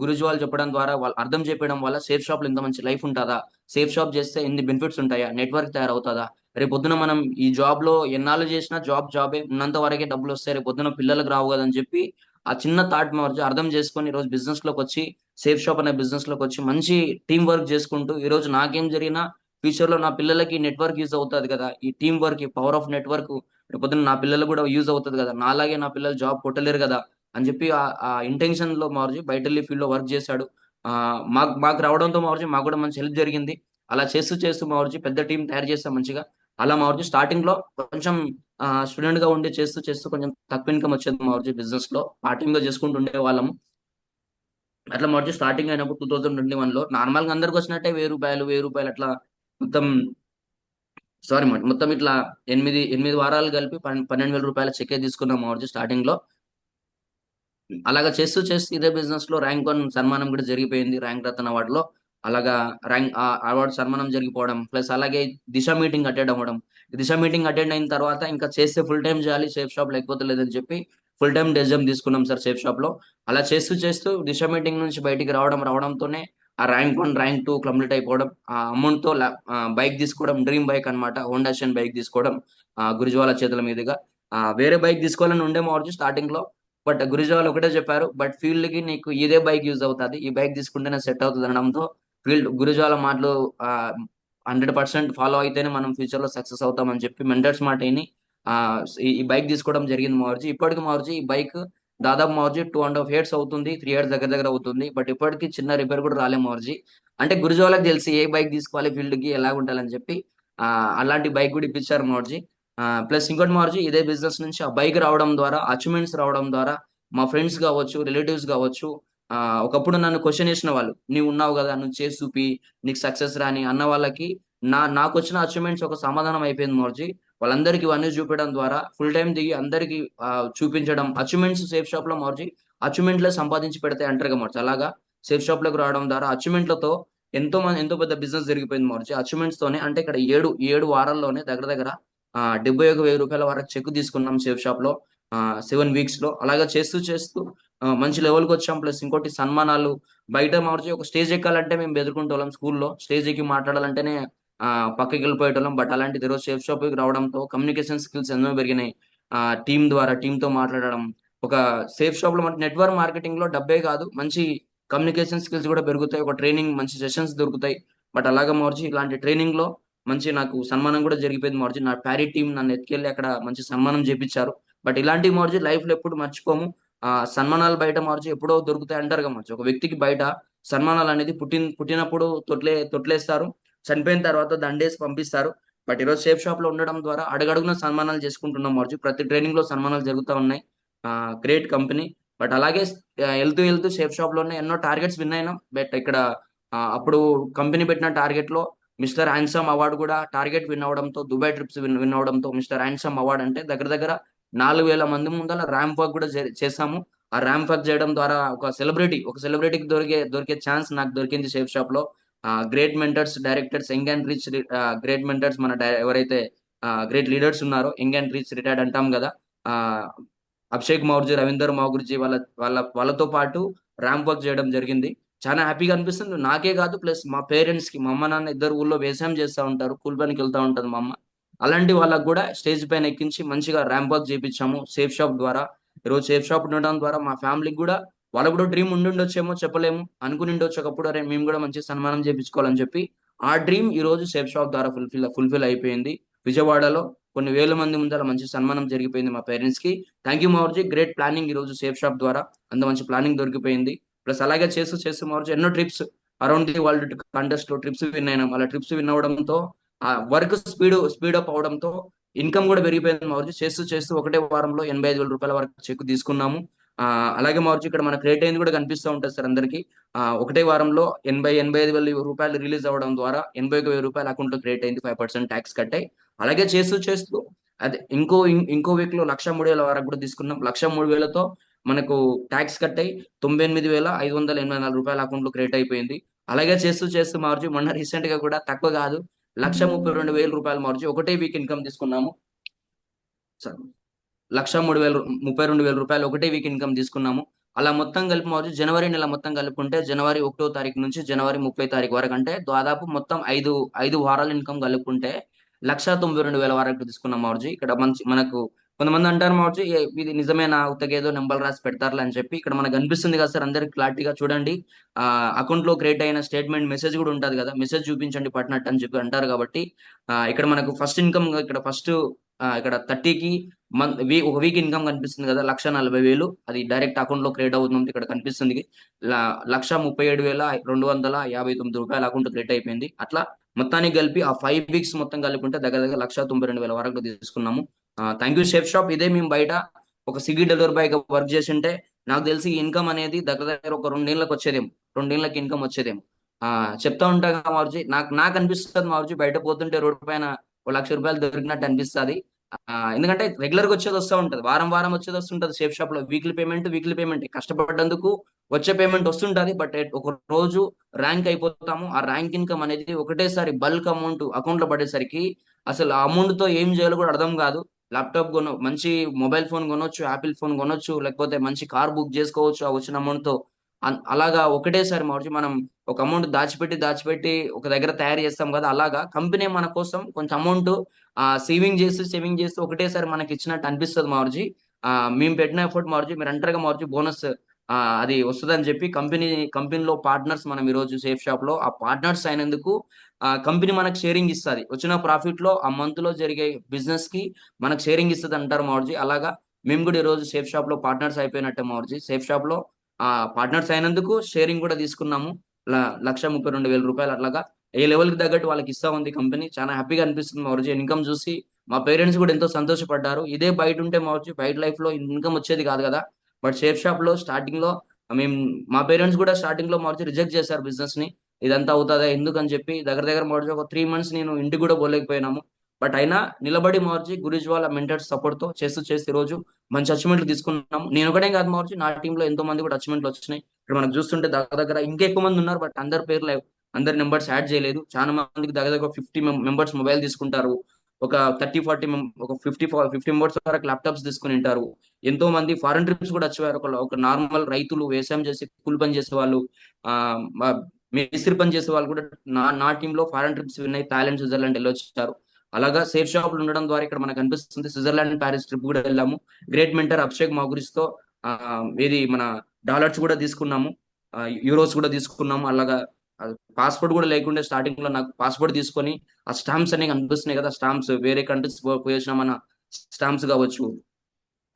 గురుజీ వాళ్ళు చెప్పడం ద్వారా వాళ్ళు అర్థం చెప్పడం వల్ల సేఫ్ షాప్ లో ఇంత మంచి లైఫ్ ఉంటుందా, సేఫ్ షాప్ చేస్తే ఎన్ని బెనిఫిట్స్ ఉంటాయా, నెట్వర్క్ తయారవుతుందా, రేపు పొద్దున మనం ఈ జాబ్ లో ఎన్నాళ్ళు చేసినా జాబే ఉన్నంత వరకే డబ్బులు వస్తాయి, రేపు పొద్దున పిల్లలకు రావు కదా అని చెప్పి ఆ చిన్న థాట్ మార్చి అర్థం చేసుకొని ఈ రోజు బిజినెస్ లోకి వచ్చి సేఫ్ షాప్ అనే బిజినెస్ లోకి వచ్చి మంచి టీం వర్క్ చేసుకుంటూ ఈ రోజు నాకేం జరిగినా ఫ్యూచర్ లో నా పిల్లలకి నెట్వర్క్ యూజ్ అవుతుంది కదా, ఈ టీం వర్క్, ఈ పవర్ ఆఫ్ నెట్వర్క్ రేపొద్దున నా పిల్లలకు కూడా యూజ్ అవుతుంది కదా, నాలాగే నా పిల్లలు జాబ్ కొట్టలేరు కదా అని చెప్పి ఆ ఇంటెన్షన్ లో మార్చి బయట వెళ్ళి ఫీల్డ్ లో వర్క్ చేశాడు. మాకు రావడంతో మార్చి మాకు కూడా మంచి హెల్ప్ జరిగింది. అలా చేస్తూ చేస్తూ మార్చి పెద్ద టీం తయారు చేస్తాం మంచిగా. అలా మార్చి స్టార్టింగ్ లో కొంచెం స్టూడెంట్ గా ఉండి చేస్తూ చేస్తూ కొంచెం తక్కువ ఇన్కమ్ వచ్చేది మార్చి బిజినెస్ లో పార్ట్ టైం గా చేసుకుంటూ ఉండే వాళ్ళము. అట్లా మార్చి స్టార్టింగ్ అయినప్పుడు 2021 లో నార్మల్ గా అందరికి వచ్చినట్టే వెయ్యి రూపాయలు అట్లా మొత్తం, సారీ మొత్తం ఇట్లా ఎనిమిది ఎనిమిది వారాలు కలిపి 12,000 రూపాయల చెక్ తీసుకున్నాం మార్చి స్టార్టింగ్ లో. అలాగా చేస్తూ చేస్తూ ఇదే బిజినెస్ లో ర్యాంక్ 1 సన్మానం కూడా జరిగిపోయింది, ర్యాంక్ రత్న అవార్డు లో. అలాగా ర్యాంక్ అవార్డు సన్మానం జరిగిపోవడం ప్లస్ అలాగే దిశ మీటింగ్ అటెండ్ అవ్వడం. దిశ మీటింగ్ అటెండ్ అయిన తర్వాత ఇంకా చేస్తే ఫుల్ టైం చేయాలి సేఫ్ షాప్, లేకపోతే లేదని చెప్పి ఫుల్ టైం డెసిజన్ తీసుకున్నాం సార్ సేఫ్ షాప్ లో. అలా చేస్తూ చేస్తూ దిశ మీటింగ్ నుంచి బయటికి రావడంతోనే ఆ ర్యాంక్ 1 ర్యాంక్ 2 కంప్లీట్ అయిపోవడం, ఆ అమౌంట్ తో బైక్ తీసుకోవడం, డ్రీమ్ బైక్ అన్నమాట, హోండా షైన్ బైక్ తీసుకోవడం గురుజ్వాల చేతుల మీదుగా. వేరే బైక్ తీసుకోవాలని ఉండే మార్చి స్టార్టింగ్ లో, బట్ గురుజీ వాళ్ళు ఒకటే చెప్పారు, బట్ ఫీల్డ్ కి నీకు ఇదే బైక్ యూజ్ అవుతుంది, ఈ బైక్ తీసుకుంటేనే సెట్ అవుతుంది అనడంతో ఫీల్డ్ గురుజీ వాళ్ళ మాటలు 100% ఫాలో అయితేనే మనం ఫ్యూచర్ లో సక్సెస్ అవుతామని చెప్పి మెంటర్స్ మాట విని ఆ ఈ బైక్ తీసుకోవడం జరిగింది మార్చి. ఇప్పటికి మార్చి ఈ బైక్ దాదాపు మార్చి 2.5 years అవుతుంది, 3 years దగ్గర దగ్గర అవుతుంది, బట్ ఇప్పటికి చిన్న రిపేర్ కూడా రాలే మార్చి. అంటే గురుజీ వాళ్ళకి తెలిసి ఏ బైక్ తీసుకోవాలి ఫీల్డ్ కి ఎలా ఉండాలని చెప్పి అలాంటి బైక్ కూడా ఇప్పించారు మార్చి. ప్లస్ ఇంకోటి మార్చి ఇదే బిజినెస్ నుంచి ఆ బైక్ రావడం ద్వారా, అచీవ్మెంట్స్ రావడం ద్వారా మా ఫ్రెండ్స్ కావచ్చు, రిలేటివ్స్ కావచ్చు, ఒకప్పుడు నన్ను క్వశ్చన్ చేసిన వాళ్ళు, నీవు ఉన్నావు కదా నువ్వు చేసి చూపి నీకు సక్సెస్ రాని అన్న వాళ్ళకి నాకు వచ్చిన అచీవ్మెంట్స్ ఒక సమాధానం అయిపోయింది మోర్జీ. వాళ్ళందరికీ ఇవన్నీ చూపించడం ద్వారా ఫుల్ టైం దిగి అందరికి చూపించడం, అచీవ్మెంట్స్ సేఫ్ షాప్ లో మార్చి అచీవ్మెంట్లే సంపాదించి పెడతాయి అంటారుగా మార్చి. అలాగా సేఫ్ షాప్ లోకి రావడం ద్వారా అచీవ్మెంట్లతో ఎంతో పెద్ద బిజినెస్ జరిగిపోయింది మార్చి. అచీవ్మెంట్స్ తోనే అంటే ఇక్కడ ఏడు ఏడు వారాల్లోనే దగ్గర దగ్గర 71,000 రూపాయల వరకు చెక్ తీసుకున్నాం సేఫ్ షాప్ లో 7 weeks లో. అలాగా చేస్తూ చేస్తూ మంచి లెవెల్కి వచ్చాం. ప్లస్ ఇంకోటి సన్మానాలు బయట మార్చి ఒక స్టేజ్ ఎక్కాలంటే మేము బెదురుకుంటే వాళ్ళం, స్కూల్లో స్టేజ్ ఎక్కి మాట్లాడాలంటేనే పక్కకి వెళ్ళిపోయేటోళ్ళం. బట్ అలాంటిది ఈరోజు సేఫ్ షాప్ రావడంతో కమ్యూనికేషన్ స్కిల్స్ ఎన్నో పెరిగినాయి. టీం ద్వారా టీంతో మాట్లాడడం, ఒక సేఫ్ షాప్ లో నెట్వర్క్ మార్కెటింగ్ లో డబ్బే కాదు మంచి కమ్యూనికేషన్ స్కిల్స్ కూడా పెరుగుతాయి, ఒక ట్రైనింగ్ మంచి సెషన్స్ దొరుకుతాయి. బట్ అలాగా మార్చి ఇలాంటి ట్రైనింగ్ లో మంచి నాకు సన్మానం కూడా జరిగిపోయింది మార్జీ. నా ప్యారీ టీమ్ నన్ను ఎత్తుకెళ్ళి అక్కడ మంచి సన్మానం చేపిచ్చారు. బట్ ఇలాంటి మార్జీ లైఫ్‌లో ఎప్పుడు మర్చిపోము. సన్మానాలు బయట మార్జీ ఎప్పుడో దొరుకుతాయి అంటారు కదా మార్జీ. ఒక వ్యక్తికి బయట సన్మానాలనేది పుట్టినప్పుడు తొట్లేస్తారు. చనిపోయిన తర్వాత దండేసి పంపిస్తారు. బట్ ఈరోజు షేప్ షాప్‌లో ఉండడం ద్వారా అడుగడుగునా సన్మానాలు చేసుకుంటున్నాం మార్జీ. ప్రతి ట్రైనింగ్‌లో సన్మానాలు జరుగుతా ఉన్నాయి. Great company. బట్ అలాగే ఎళ్తూ షేప్ షాప్‌లోనే ఎన్నో టార్గెట్స్ విన్ అయినాం. బట్ ఇక్కడ అప్పుడు కంపెనీ పెట్టిన టార్గెట్‌లో మిస్టర్ హ్యాండ్సమ్ అవార్డ్ కూడా టార్గెట్ విన్ అవ్వడంతో, దుబాయ్ ట్రిప్స్ విన్ అవ్వడంతో మిస్టర్ హ్యాండ్సమ్ అవార్డ్ అంటే దగ్గర దగ్గర 4,000 మంది ముందల ర్యాంప్ వాక్ కూడా చేశాము. ఆ ర్యాంప్ వాక్ చేయడం ద్వారా ఒక సెలబ్రిటీకి దొరికే ఛాన్స్ నాకు దొరికింది షేప్ షాప్‌లో. Great mentors, directors, young and rich great mentors ఎవరైతే గ్రేట్ లీడర్స్ ఉన్నారో, యంగ్ అండ్ రిచ్ రిటైర్డ్ అంటాం కదా! ఆహ్, అభిషేక్ మౌర్జీ, రవీందర్ మౌర్జీ వాళ్ళతో పాటు ర్యాంప్ వాక్ చేయడం జరిగింది. చాలా హ్యాపీగా అనిపిస్తుంది. నాకే కాదు ప్లస్ మా పేరెంట్స్‌కి, మా అమ్మ, నాన్న ఇద్దరు ఊర్లో వ్యవసాయం చేస్తా ఉంటారు. కూలి పనికెళ్తా ఉంటది మా అమ్మ. అలాంటి వాళ్ళకి గూడా స్టేజ్ పైన ఎక్కించి మంచిగా ర్యాంప్ వాక్ చేపిచ్చాము సేఫ్ షాప్ ద్వారా. ఈరోజు సేఫ్ షాప్ ఉండడం ద్వారా మా ఫ్యామిలీకి గూడా వాళ్ళకి గూడా డ్రీమ్ ఉండుండొచ్చేమో చెప్పలేము. అనుకునిండొచ్చు ఒకప్పుడు అరే! మేము గూడా మంచి సన్మానం చేపిచ్చుకోవాలని చెప్పి. ఆ డ్రీమ్ ఈరోజు సేఫ్ షాప్ ద్వారా ఫుల్‌ఫిల్ అయిపోయింది. విజయవాడలో కొన్ని వేల మంది ముందల మంచి సన్మానం జరిగిపోయింది మా పేరెంట్స్‌కి. థాంక్ యూ మౌర్జీ. గ్రేట్ ప్లానింగ్ ఈరోజు సేఫ్ షాప్ ద్వారా. అంత మంచి ప్లానింగ్ దొరికిపోయింది. ప్లస్ అలాగే చేస్తూ మార్చి ఎన్నో trips around the world contest లో ట్రిప్స్ విన్ అయినాం. అలా ట్రిప్స్ విన్ అవ్వడంతో వర్క్ స్పీడప్ అవడంతో ఇన్కమ్ కూడా పెరిగిపోయింది మార్చి. చేస్తూ ఒకటే వారంలో 85,000 వరకు చెక్ తీసుకున్నాము. అలాగే మార్చి ఇక్కడ మనకు రేట్ అయింది కూడా కనిపిస్తూ ఉంటుంది సార్ అందరికి. ఒకటే వారంలో 85,000 రిలీజ్ అవ్వడం ద్వారా 81,000 అకౌంట్ లో క్రియేట్ అయింది. 5% ట్యాక్స్ కట్టాయి. అలాగే చేస్తూ అదే ఇంకో వీక్ లో 1,03,000 వరకు కూడా తీసుకున్నాం. 1,03,000తో మనకు ట్యాక్స్ కట్టాయి. 98,584 అకౌంట్ లో క్రియేట్ అయిపోయింది. అలాగే చేస్తూ మార్చి మొన్న రీసెంట్ గా కూడా తక్కువ కాదు, రూ. 1,32,000 మార్చి ఒకటే వీక్ ఇన్కమ్ తీసుకున్నాము. సార్, 1,32,000 ఒకటే వీక్ ఇన్కమ్ తీసుకున్నాము. అలా మొత్తం కలిపి మార్చి జనవరి నెల మొత్తం కలుపుకుంటే జనవరి 1వ తారీఖు నుంచి జనవరి 30 తారీఖు వరకు అంటే దాదాపు మొత్తం ఐదు వారాల ఇన్కమ్ కలుపుకుంటే 1,92,000 వరకు తీసుకున్నాం మార్చి. ఇక్కడ మనకు కొంతమంది అంటారు మార్చి ఇది నిజమేనా, ఉత్తగేదో నెంబర్ రాసి పెడతారులే అని చెప్పి. ఇక్కడ మనకు అనిపిస్తుంది కదా సార్ అందరికి క్లారిటీగా చూడండి. అకౌంట్ లో క్రియేట్ అయిన స్టేట్మెంట్ మెసేజ్ కూడా ఉంటది కదా, మెసేజ్ చూపించండి పట్టినట్టు అని చెప్పి అంటారు కాబట్టి ఇక్కడ మనకు ఫస్ట్ ఇన్కమ్ ఇక్కడ 30కి ఒక వీక్ ఇన్కమ్ కనిపిస్తుంది కదా, 1,40,000 అది డైరెక్ట్ అకౌంట్ లో క్రియేట్ అవుతుంది. ఇక్కడ కనిపిస్తుంది 1,37,259 అకౌంట్ క్రియేట్ అయిపోయింది. అట్లా మొత్తానికి కలిపి ఆ 5 వీక్స్ మొత్తం కలుపుకుంటే దగ్గర దగ్గర 1,92,000 వరకు తీసుకున్నాము. Thank U shape shop. ఇదే మేము బయట ఒక స్విగ్గీ డెలివరీ బాయ్ గా వర్క్ చేసింటే నాకు తెలిసి ఇన్కమ్ అనేది దగ్గర దగ్గర ఒక 2 ఏళ్ళకి వచ్చేదేమో, 2 ఏళ్ళకి ఇన్కమ్ వచ్చేదేమో. చెప్తా ఉంటా కదా మార్చి, నాకు అనిపిస్తుంది మార్చి బయట పోతుంటే రోడ్డు పైన రూ. 1,00,000 దొరికినట్టు అనిపిస్తుంది. ఎందుకంటే రెగ్యులర్ గా వచ్చేది వస్తూ ఉంటది, వారం వారం వచ్చేది వస్తుంటది. సేఫ్ షాప్ లో వీక్లీ పేమెంట్ కష్టపడ్డందుకు వచ్చే పేమెంట్ వస్తుంటది. బట్ ఒక రోజు ర్యాంక్ అయిపోతాము. ఆ ర్యాంక్ ఇన్కమ్ అనేది ఒకటేసారి బల్క్ అమౌంట్ అకౌంట్ లో పడేసరికి అసలు ఆ అమౌంట్ తో ఏం చేయాలో కూడా అర్థం కాదు. ల్యాప్టాప్ మంచి మొబైల్ ఫోన్ కొనొచ్చు, యాపిల్ ఫోన్ కొనొచ్చు, లేకపోతే మంచి కార్ బుక్ చేసుకోవచ్చు ఆ వచ్చిన అమౌంట్ తో. అలాగా ఒకటేసారి మార్చి మనం ఒక అమౌంట్ దాచిపెట్టి ఒక దగ్గర తయారు చేస్తాం కదా, అలాగా కంపెనీ మన కోసం కొంచెం అమౌంట్ సేవింగ్ చేస్తూ ఒకటేసారి మనకి ఇచ్చినట్టు అనిపిస్తుంది మార్జీ. మేము పెట్టిన ఎఫర్ట్ మార్జీ మీరు అంటారుగా మార్జీ బోనస్ అది వస్తుందని చెప్పి కంపెనీలో పార్ట్నర్స్ మనం ఈ రోజు సేఫ్ షాప్ లో ఆ పార్ట్నర్స్ అయినందుకు కంపెనీ మనకు షేరింగ్ ఇస్తుంది. వచ్చిన ప్రాఫిట్ లో ఆ మంత్ లో జరిగే బిజినెస్ కి మనకు షేరింగ్ ఇస్తుంది అంటారు మార్జీ. అలాగా మేము కూడా ఈ రోజు సేఫ్ షాప్ లో పార్ట్నర్స్ అయిపోయినట్టే మార్జీ. సేఫ్ షాప్ లో పార్ట్నర్స్ అయినందుకు షేరింగ్ కూడా తీసుకున్నాము. 1,32,000 అట్లాగా ఏ లెవెల్ కి తగ్గట్టు వాళ్ళకి ఇస్తా ఉంది కంపెనీ. చాలా హ్యాపీగా అనిపిస్తుంది మార్జీ ఇన్కమ్ చూసి. మా పేరెంట్స్ కూడా ఎంతో సంతోషపడ్డారు. ఇదే బయట ఉంటే మార్జీ బయట లైఫ్ లో ఇన్కమ్ వచ్చేది కాదు కదా. బట్ సేఫ్ షాప్ లో స్టార్టింగ్ లో మేము మా పేరెంట్స్ కూడా స్టార్టింగ్ లో మార్చి రిజెక్ట్ చేశారు బిజినెస్ ని. ఇదంతా అవుతుందా ఎందుకని చెప్పి దగ్గర దగ్గర మార్చి ఒక 3 months నేను ఇంటికి కూడా పోలేకపోయినాము. బట్ అయినా నిలబడి మార్చి గురుజీ వాళ్ళ మెంటర్స్ సపోర్ట్ తో చేస్తూ ఈ రోజు మంచి అచీవ్మెంట్లు తీసుకున్నాము. నేను ఒకటే కాదు మార్చి, నా టీమ్ లో ఎంతో మంది కూడా అచీవ్మెంట్లు వచ్చినాయి. ఇక్కడ మనకు చూస్తుంటే దగ్గర దగ్గర ఇంకా ఎక్కువ మంది ఉన్నారు. బట్ అందరి నెంబర్స్ యాడ్ చేయలేదు. చాలా మందికి దగ్గర దగ్గర 50 మెంబర్స్ మొబైల్ తీసుకుంటారు. ఒక 30-40 ఒక 50 మెంబర్స్ వరకు ల్యాప్టాప్స్ తీసుకుని ఉంటారు. ఎంతో మంది ఫారెన్ ట్రిప్స్ కూడా వచ్చేవారు. ఒక నార్మల్ రైతులు, వ్యవసాయం చేసి కూలి పని చేసే వాళ్ళు, ఆ మేస్త్రి పని చేసే వాళ్ళు కూడా నా టీమ్ లో ఫారెన్ ట్రిప్స్ విన్నాయి. థాయిలాండ్, స్విట్జర్లాండ్ వెళ్ళొచ్చారు. అలాగా సేఫ్ షాపులు ఉండడం ద్వారా ఇక్కడ మనకు అనిపిస్తుంది. స్విట్జర్లాండ్, ప్యారిస్ ట్రిప్ కూడా వెళ్ళాము. గ్రేట్ మెంటర్ అభిషేక్ మౌగురిస్ తో ఇది మన డాలర్స్ కూడా తీసుకున్నాము, యూరోస్ కూడా తీసుకున్నాము. అలాగా పాస్పోర్ట్ కూడా లేకుండే స్టార్టింగ్ లో నాకు పాస్పోర్ట్ తీసుకొని ఆ స్టాంప్స్ అన్ని కనిపిస్తున్నాయి కదా, స్టాంప్స్ వేరే కంట్రీస్ పోయి వచ్చిన మన స్టాంప్స్ కావచ్చు.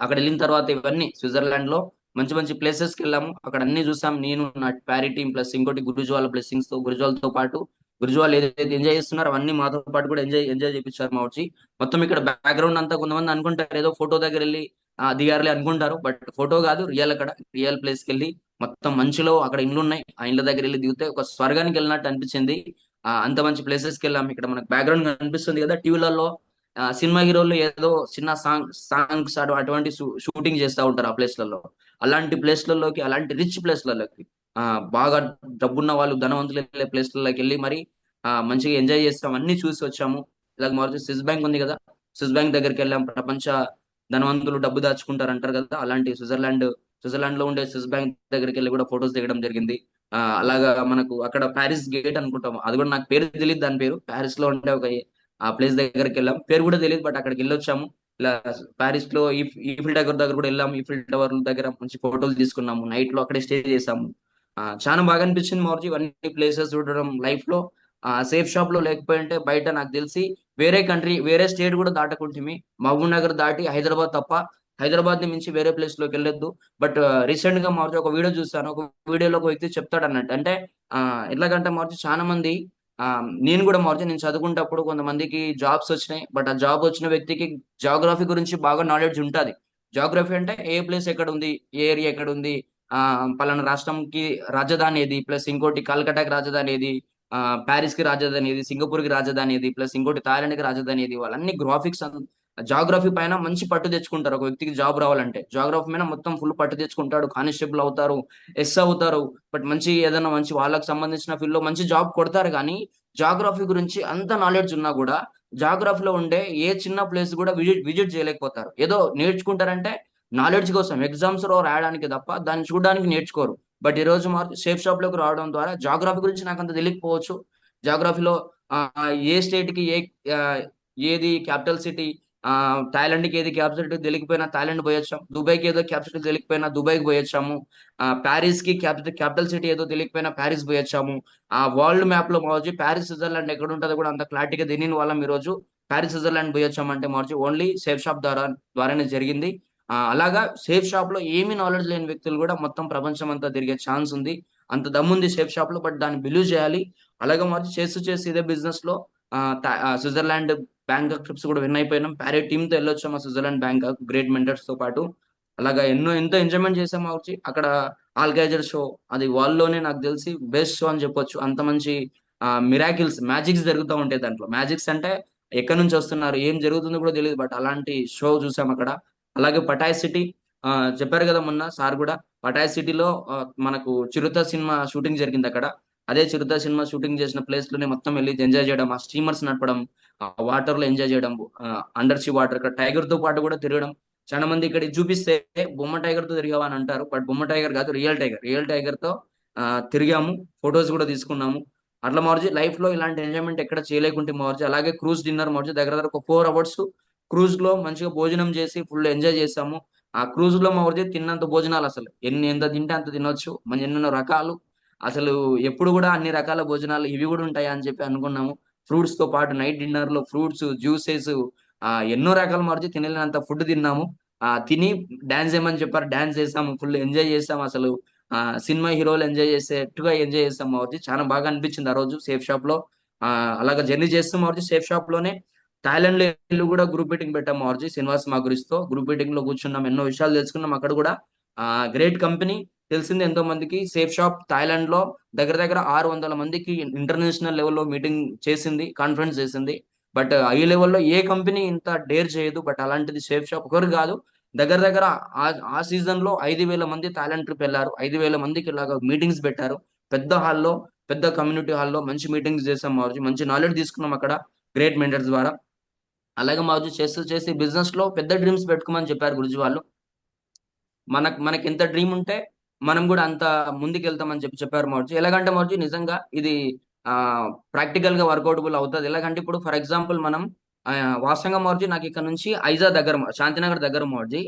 అక్కడ వెళ్ళిన తర్వాత ఇవన్నీ స్విట్జర్లాండ్ లో మంచి మంచి ప్లేసెస్ కి వెళ్ళాము, అక్కడ అన్ని చూసాం. నేను నా ప్యారీ టీం ప్లస్ ఇంకోటి గురుజు వాళ్ళ బ్లెస్సింగ్స్ తో, గురుజు వాళ్ళతో పాటు గురుజు వాళ్ళు ఏదైతే ఎంజాయ్ చేస్తున్నారో అవన్నీ మాతో పాటు కూడా ఎంజాయ్ ఎంజాయ్ చేపించారు మా వచ్చి. మొత్తం ఇక్కడ బ్యాక్గ్రౌండ్ అంతా కొంతమంది అనుకుంటారు ఏదో ఫోటో దగ్గర వెళ్ళి దిగారులే అనుకుంటారు, బట్ ఫోటో కాదు, రియల్. అక్కడ రియల్ ప్లేస్ కి వెళ్ళి మొత్తం మంచులో అక్కడ ఇండ్లు ఉన్నాయి, ఆ ఇండ్ల దగ్గర వెళ్ళి దిగితే ఒక స్వర్గానికి వెళ్ళినట్టు అనిపించింది. అంత మంచి ప్లేసెస్ కి వెళ్ళాం. ఇక్కడ మనకు బ్యాక్గ్రౌండ్ కనిపిస్తుంది కదా టీవీలలో, సినిమా హీరోలు ఏదో చిన్న సాంగ్స్ అటువంటి షూటింగ్ చేస్తూ ఉంటారు ఆ ప్లేస్లలో. అలాంటి ప్లేస్లలోకి, అలాంటి రిచ్ ప్లేస్లలోకి, బాగా డబ్బున్న వాళ్ళు ధనవంతులు వెళ్ళే ప్లేస్లలోకి వెళ్ళి మరి మంచిగా ఎంజాయ్ చేస్తాం, అన్ని చూసి వచ్చాము. ఇలాగ మరి స్విస్ బ్యాంక్ ఉంది కదా, స్విస్ బ్యాంక్ దగ్గరికి వెళ్ళాం. ప్రపంచ ధనవంతులు డబ్బు దాచుకుంటారు అంటారు కదా, అలాంటి స్విట్జర్లాండ్ లో ఉండే స్విస్ బ్యాంక్ దగ్గరికి వెళ్ళి కూడా ఫొటోస్ దిగడం జరిగింది. అలాగా మనకు అక్కడ ప్యారిస్ గేట్ అనుకుంటాం, అది కూడా నాకు పేరు తెలియదు, దాని పేరు ప్యారిస్ లో ఉండే ఒక ఆ ప్లేస్ దగ్గరికి వెళ్ళాం. పేరు కూడా తెలియదు, బట్ అక్కడికి వెళ్ళొచ్చాము. ఇలా ప్యారిస్ లో ఈఫిల్ టవర్ దగ్గర కూడా వెళ్ళాము. ఈఫిల్ టవర్ దగ్గర మంచి ఫోటోలు తీసుకున్నాము, నైట్ లో అక్కడే స్టే చేసాము. చాలా బాగా అనిపించింది మౌర్జీ ఇవన్నీ ప్లేసెస్ చూడడం లైఫ్ లో. సేఫ్ షాప్ లో లేకపోయింటే బయట నాకు తెలిసి వేరే కంట్రీ, వేరే స్టేట్ కూడా దాటకుంటుంది. మహబూబ్ నగర్ దాటి హైదరాబాద్ తప్ప, హైదరాబాద్ ని మించి వేరే ప్లేస్ లోకి వెళ్ళొద్దు. బట్ రీసెంట్ గా మార్చి ఒక వీడియో చూస్తాను, ఒక వీడియోలో ఒక వ్యక్తి చెప్తాడు అన్నట్టు. అంటే ఎట్లాగంటే మార్చి చాలా మంది, ఆ నేను కూడా మార్చి నేను చదువుకుంటప్పుడు కొంతమందికి జాబ్స్ వచ్చినాయి, బట్ ఆ జాబ్ వచ్చిన వ్యక్తికి జాగ్రఫీ గురించి బాగా నాలెడ్జ్ ఉంటుంది. జాగ్రఫీ అంటే ఏ ప్లేస్ ఎక్కడ ఉంది, ఏ ఏరియా ఎక్కడ ఉంది, ఆ పలానా రాష్ట్రంకి రాజధాని ఏది, ప్లస్ ఇంకోటి కలకట్టాకి రాజధాని ఏది, ఆ ప్యారిస్ కి రాజధాని ఏది, సింగపూర్ కి రాజధాని ఏది, ప్లస్ ఇంకోటి థాయిలాండ్ కి రాజధాని ఏది, వాళ్ళన్ని గ్రాఫిక్స్ జాగ్రఫీ పైన మంచి పట్టు తెచ్చుకుంటారు. ఒక వ్యక్తికి జాబ్ రావాలంటే జాగ్రఫీ మీద మొత్తం ఫుల్ పట్టు తెచ్చుకుంటాడు, కానిస్టేబుల్ అవుతారు, ఎస్ అవుతారు. బట్ మంచి ఏదైనా మంచి వాళ్ళకి సంబంధించిన ఫీల్డ్ లో మంచి జాబ్ కొడతారు. కానీ జాగ్రఫీ గురించి అంత నాలెడ్జ్ ఉన్నా కూడా జాగ్రఫీలో ఉండే ఏ చిన్న ప్లేస్ కూడా విజిట్ విజిట్ చేయలేకపోతారు. ఏదో నేర్చుకుంటారంటే నాలెడ్జ్ కోసం ఎగ్జామ్స్ లో రాయడానికి తప్ప దాన్ని చూడడానికి నేర్చుకోరు. బట్ ఈ రోజు మాత్రం సేఫ్ షాప్ లోకి రావడం ద్వారా జాగ్రఫీ గురించి నాకు అంత తెలియకపోవచ్చు. జాగ్రఫీలో ఏ స్టేట్ కి ఆ, ఏది క్యాపిటల్ సిటీ, థాయిలాండ్ కి ఏది క్యాపిటల్ సిటీ తెలియకపోయినా థాయిలాండ్ పోయొచ్చాం, దుబాయ్ కి ఏదో క్యాపిటల్ తెలియకపోయినా దుబాయ్కి పోయొచ్చాము, ప్యారిస్ కి క్యాపిటల్ సిటీ ఏదో తెలియకపోయినా ప్యారిస్ పోయొచ్చాము. ఆ వరల్డ్ మ్యాప్ లో మార్చి ప్యారిస్ స్విట్జర్లాండ్ ఎక్కడ ఉంటుందో కూడా అంత క్లారిటీగా తెలియని వాళ్ళం ఈ రోజు ప్యారిస్ స్విట్జర్లాండ్ పోయొచ్చామంటే మార్చి ఓన్లీ సేఫ్ షాప్ ద్వారానే జరిగింది. అలాగా సేఫ్ షాప్ లో ఏమీ నాలెడ్జ్ లేని వ్యక్తులు కూడా మొత్తం ప్రపంచం అంతా తిరిగే ఛాన్స్ ఉంది. అంత దమ్ముంది సేఫ్ షాప్ లో, బట్ దాన్ని బిలీవ్ చేయాలి. అలాగే మార్చి చేస్తూ చేసి ఇదే బిజినెస్ లో స్విట్జర్లాండ్ బ్యాంకాక్ ట్రిప్స్ కూడా విన్ అయిపోయినాం. ప్యారే టీమ్ తో వెళ్ళొచ్చాము స్విట్జర్లాండ్ బ్యాంకాక్, గ్రేట్ మెంటర్స్ తో పాటు. అలాగా ఎంతో ఎంజాయ్మెంట్ చేసాము వచ్చి అక్కడ. ఆల్గైజర్ షో, అది వాళ్ళలోనే నాకు తెలిసి బెస్ట్ షో అని చెప్పొచ్చు. అంత మంచి మిరాకిల్స్, మ్యాజిక్స్ జరుగుతూ ఉంటాయి దాంట్లో. మ్యాజిక్స్ అంటే ఎక్కడి నుంచి వస్తున్నారు, ఏం జరుగుతుందో కూడా తెలియదు, బట్ అలాంటి షో చూసాం అక్కడ. అలాగే పటాయ్ సిటీ, ఆ చెప్పారు కదా మొన్న సార్ కూడా, పటాయ్ సిటీలో మనకు చిరుత సినిమా షూటింగ్ జరిగింది అక్కడ. అదే చిరుత సినిమా షూటింగ్ చేసిన ప్లేస్ లోనే మొత్తం వెళ్ళి ఎంజాయ్ చేయడం, ఆ స్టీమర్స్ నడపడం, ఆ వాటర్ లో ఎంజాయ్ చేయడం, అండర్ సీ వాటర్, ఇక్కడ టైగర్ తో పాటు కూడా తిరగడం. చాలా మంది ఇక్కడ ఇది చూపిస్తే బొమ్మ టైగర్ తో తిరిగావా అని అంటారు, బట్ బొమ్మ టైగర్ కాదు, రియల్ టైగర్. రియల్ టైగర్ తో తిరిగాము, ఫొటోస్ కూడా తీసుకున్నాము. అట్లా మార్చి లైఫ్ లో ఇలాంటి ఎంజాయ్మెంట్ ఎక్కడ చేయలేకుంటే మార్చి. అలాగే క్రూజ్ డిన్నర్ మార్చి దగ్గర దగ్గర ఒక 4 hours క్రూజ్ లో మంచిగా భోజనం చేసి ఫుల్ ఎంజాయ్ చేసాము. ఆ క్రూజ్ లో మార్చి తిన్నంత భోజనాలు అసలు ఎంత తింటే అంత తినొచ్చు, మంచి ఎన్నెన్నో రకాలు. అసలు ఎప్పుడు కూడా అన్ని రకాల భోజనాలు ఇవి కూడా ఉంటాయా అని చెప్పి అనుకున్నాము. ఫ్రూట్స్ తో పాటు నైట్ డిన్నర్ లో ఫ్రూట్స్, జ్యూసెస్, ఎన్నో రకాల మార్చి తినలేనంత ఫుడ్ తిన్నాము. తిని డాన్స్ చేయమని చెప్పారు, డాన్స్ చేసాము, ఫుల్ ఎంజాయ్ చేసాము అసలు. సినిమా హీరోలు ఎంజాయ్ చేసేట్టుగా ఎంజాయ్ చేస్తాం కాబట్టి చాలా బాగా అనిపించింది ఆ రోజు సేఫ్ షాప్ లో. అలాగా జర్నీ చేస్తాం కాబట్టి సేఫ్ షాప్ లోనే థాయిలాండ్ లో ఇల్లు కూడా గ్రూప్ మీటింగ్ పెట్టాం మార్చి శ్రీనివాస్ మాగురిస్తో. గ్రూప్ మీటింగ్ లో కూర్చున్నాం, ఎన్నో విషయాలు తెలుసుకున్నాం అక్కడ కూడా. గ్రేట్ కంపెనీ, తెలిసింది ఎంతో మందికి. సేఫ్ షాప్ థాయిలాండ్ లో దగ్గర దగ్గర 600 మందికి ఇంటర్నేషనల్ లెవెల్లో మీటింగ్ చేసింది, కాన్ఫరెన్స్ చేసింది. బట్ ఈ లెవెల్లో ఏ కంపెనీ ఇంత డేర్ చేయదు. బట్ అలాంటిది సేఫ్ షాప్ ఒకరు కాదు, దగ్గర దగ్గర ఆ ఆ సీజన్ లో 5,000 మంది థాయిలాండ్ ట్రిప్ వెళ్ళారు. 5,000 మందికి ఇలాగ మీటింగ్స్ పెట్టారు, పెద్ద హాల్లో, పెద్ద కమ్యూనిటీ హాల్లో మంచి మీటింగ్స్ చేసాం మార్చి. మంచి నాలెడ్జ్ తీసుకున్నాం అక్కడ గ్రేట్ మెంటర్స్ ద్వారా. అలాగే మార్చి చేస్తూ చేసి బిజినెస్ లో పెద్ద డ్రీమ్స్ పెట్టుకోమని చెప్పారు గురుజీ వాళ్ళు. మనకి ఎంత డ్రీమ్ ఉంటే మనం కూడా అంత ముందుకు వెళ్తామని చెప్పి చెప్పారు మౌర్జీ. ఎలాగంటే మౌర్జీ నిజంగా ఇది ఆ ప్రాక్టికల్ గా వర్కౌటబుల్ అవుతుంది. ఎలాగంటే ఇప్పుడు ఫర్ ఎగ్జాంపుల్ మనం ఆ, వాస్తవంగా మౌర్జీ నాకు ఇక్కడ నుంచి ఐజా దగ్గర, శాంతినగర్ దగ్గర మౌర్జీ.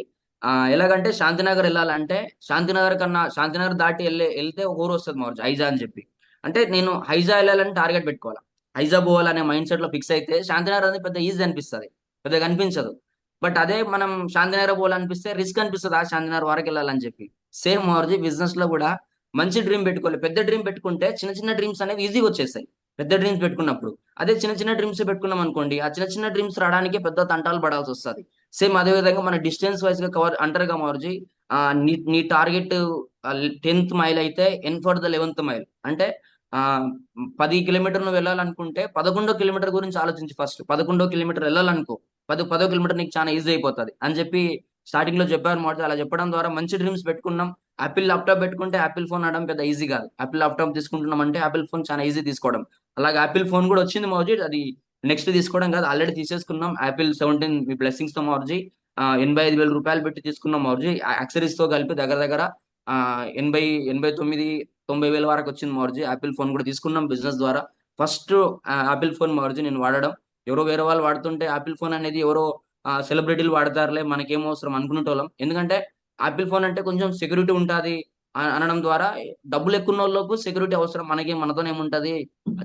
ఎలాగంటే శాంతినగర్ వెళ్ళాలంటే శాంతినగర్ దాటి వెళ్తే ఒక ఊరు వస్తుంది మౌర్జీ, ఐజా అని చెప్పి. అంటే నేను హైజా వెళ్ళాలని టార్గెట్ పెట్టుకోవాలి. హైజా పోవాలనే మైండ్ సెట్ లో ఫిక్స్ అయితే శాంతినగర్ అనేది పెద్ద ఈజీ అనిపిస్తుంది, పెద్దగా అనిపించదు. బట్ అదే మనం శాంతినగర్ పోవాలనిపిస్తే రిస్క్ అనిపిస్తుంది, ఆ శాంతినగర్ వరకు వెళ్ళాలని చెప్పి. సేమ్ మార్జీ బిజినెస్ లో కూడా మంచి డ్రీమ్ పెట్టుకోవాలి. పెద్ద డ్రీమ్ పెట్టుకుంటే చిన్న చిన్న డ్రీమ్స్ అనేవి ఈజీగా వచ్చేస్తాయి పెద్ద డ్రీమ్స్ పెట్టుకున్నప్పుడు. అదే చిన్న చిన్న డ్రీమ్స్ పెట్టుకున్నాం అనుకోండి, ఆ చిన్న చిన్న డ్రీమ్స్ రావడానికి పెద్ద తంటాలు పడాల్సి వస్తుంది. సేమ్ అదే విధంగా మన డిస్టెన్స్ వైజ్ గా కవర్ అంటారు కదా మార్జీ, నీ నీ టార్గెట్ 10th మైల్ అయితే N for the 11th mile. అంటే ఆ 10 కిలోమీటర్లు వెళ్ళాలనుకుంటే 11వ కిలోమీటర్ గురించి ఆలోచించి ఫస్ట్ 11వ కిలోమీటర్ వెళ్ళాలనుకో, 10వ కిలోమీటర్ నీకు చాలా ఈజీ అయిపోతుంది అని చెప్పి స్టార్టింగ్ లో చెప్పారు మాట. అలా చెప్పడం ద్వారా మంచి డ్రీమ్స్ పెట్టుకున్నాం. యాపిల్ ల్యాప్టాప్ పెట్టుకుంటే యాపిల్ ఫోన్ అనడం పెద్ద ఈజీ కాదు. యాపిల్ ల్యాప్టాప్ తీసుకుంటున్నాం అంటే యాపిల్ ఫోన్ చాలా ఈజీ తీసుకోవడం. అలాగే యాపిల్ ఫోన్ కూడా వచ్చింది మౌజీ, అది నెక్స్ట్ తీసుకోవడం కాదు, ఆల్రెడీ తీసేసుకున్నాం. యాపిల్ 17 మీ బ్లెస్సింగ్స్ తో మౌజీ 85,000 రూపాయలు పెట్టి తీసుకున్నాం మౌజీ. యాక్సరీస్ తో కలిపి దగ్గర దగ్గర ఆ 89 90 వేల వరకు వచ్చింది మౌర్జీ. యాపిల్ ఫోన్ కూడా తీసుకున్నాం బిజినెస్ ద్వారా. ఫస్ట్ యాపిల్ ఫోన్ మౌర్జీ నేను వాడడం. ఎవరో వేరే వాళ్ళు వాడుతుంటే యాపిల్ ఫోన్ అనేది ఎవరో సెలబ్రిటీలు వాడతారులే మనకేం అవసరం అనుకునేటోళ్ళం. ఎందుకంటే యాపిల్ ఫోన్ అంటే కొంచెం సెక్యూరిటీ ఉంటుంది అనడం ద్వారా, డబ్బులు ఎక్కువ ఉన్న వాళ్ళకు సెక్యూరిటీ అవసరం, మనకి మనతోనేముంటది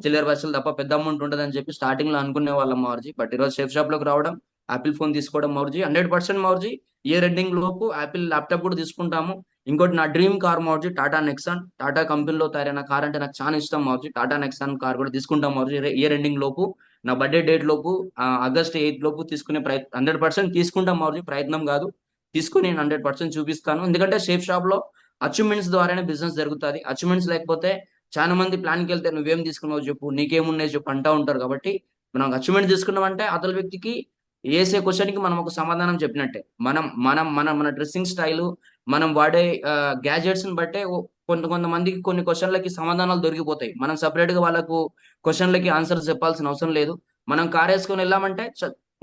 చిల్లర బస్సులు తప్ప పెద్ద అమౌంట్ ఉంటుంది అని చెప్పి స్టార్టింగ్ లో అనుకునే వాళ్ళం మౌర్జీ. బట్ ఈరోజు షేప్ షాప్ లోకి రావడం, యాపిల్ ఫోన్ తీసుకోవడం మౌర్జీ 100% మౌర్జీ. ఇయర్ ఎండింగ్ లోపు యాపిల్ ల్యాప్టాప్ కూడా తీసుకుంటాము. ఇంకోటి నా డ్రీమ్ కార్ మౌర్జీ టాటా నెక్సాన్. టాటా కంపెనీలో తయారైన కార్ అంటే నాకు చాలా ఇష్టం మౌర్జీ. టాటా నెక్సాన్ కార్ కూడా తీసుకుంటాం మౌర్జీ ఇయర్ ఎండింగ్ లోపు. నా బర్త్డే డేట్ లోపు ఆగస్ట్ 8 లోపు తీసుకునే ప్రయత్నం 100% తీసుకుంటాం మౌర్జీ, ప్రయత్నం కాదు, తీసుకుని నేను 100% చూపిస్తాను. ఎందుకంటే షేప్ షాప్ లో అచీవ్మెంట్స్ ద్వారానే బిజినెస్ జరుగుతుంది. అచీవ్మెంట్స్ లేకపోతే చాలా మంది ప్లాన్కి వెళ్తే నువ్వేం తీసుకున్నావు చెప్పు, నీకేమున్నాయి చెప్పు అంటా ఉంటారు. కాబట్టి మనం అచీవ్మెంట్ తీసుకున్నామంటే అతని వ్యక్తికి వేసే క్వశ్చన్ కి మనం ఒక సమాధానం చెప్పినట్టే. మనం మనం మన మన డ్రెస్సింగ్ స్టైల్, మనం వాడే గ్యాజెట్స్ ని బట్టే కొంతమందికి కొన్ని క్వశ్చన్లకి సమాధానాలు దొరికిపోతాయి. మనం సపరేట్ గా వాళ్ళకు క్వశ్చన్లకి ఆన్సర్స్ చెప్పాల్సిన అవసరం లేదు. మనం కార్ వేసుకొని వెళ్ళామంటే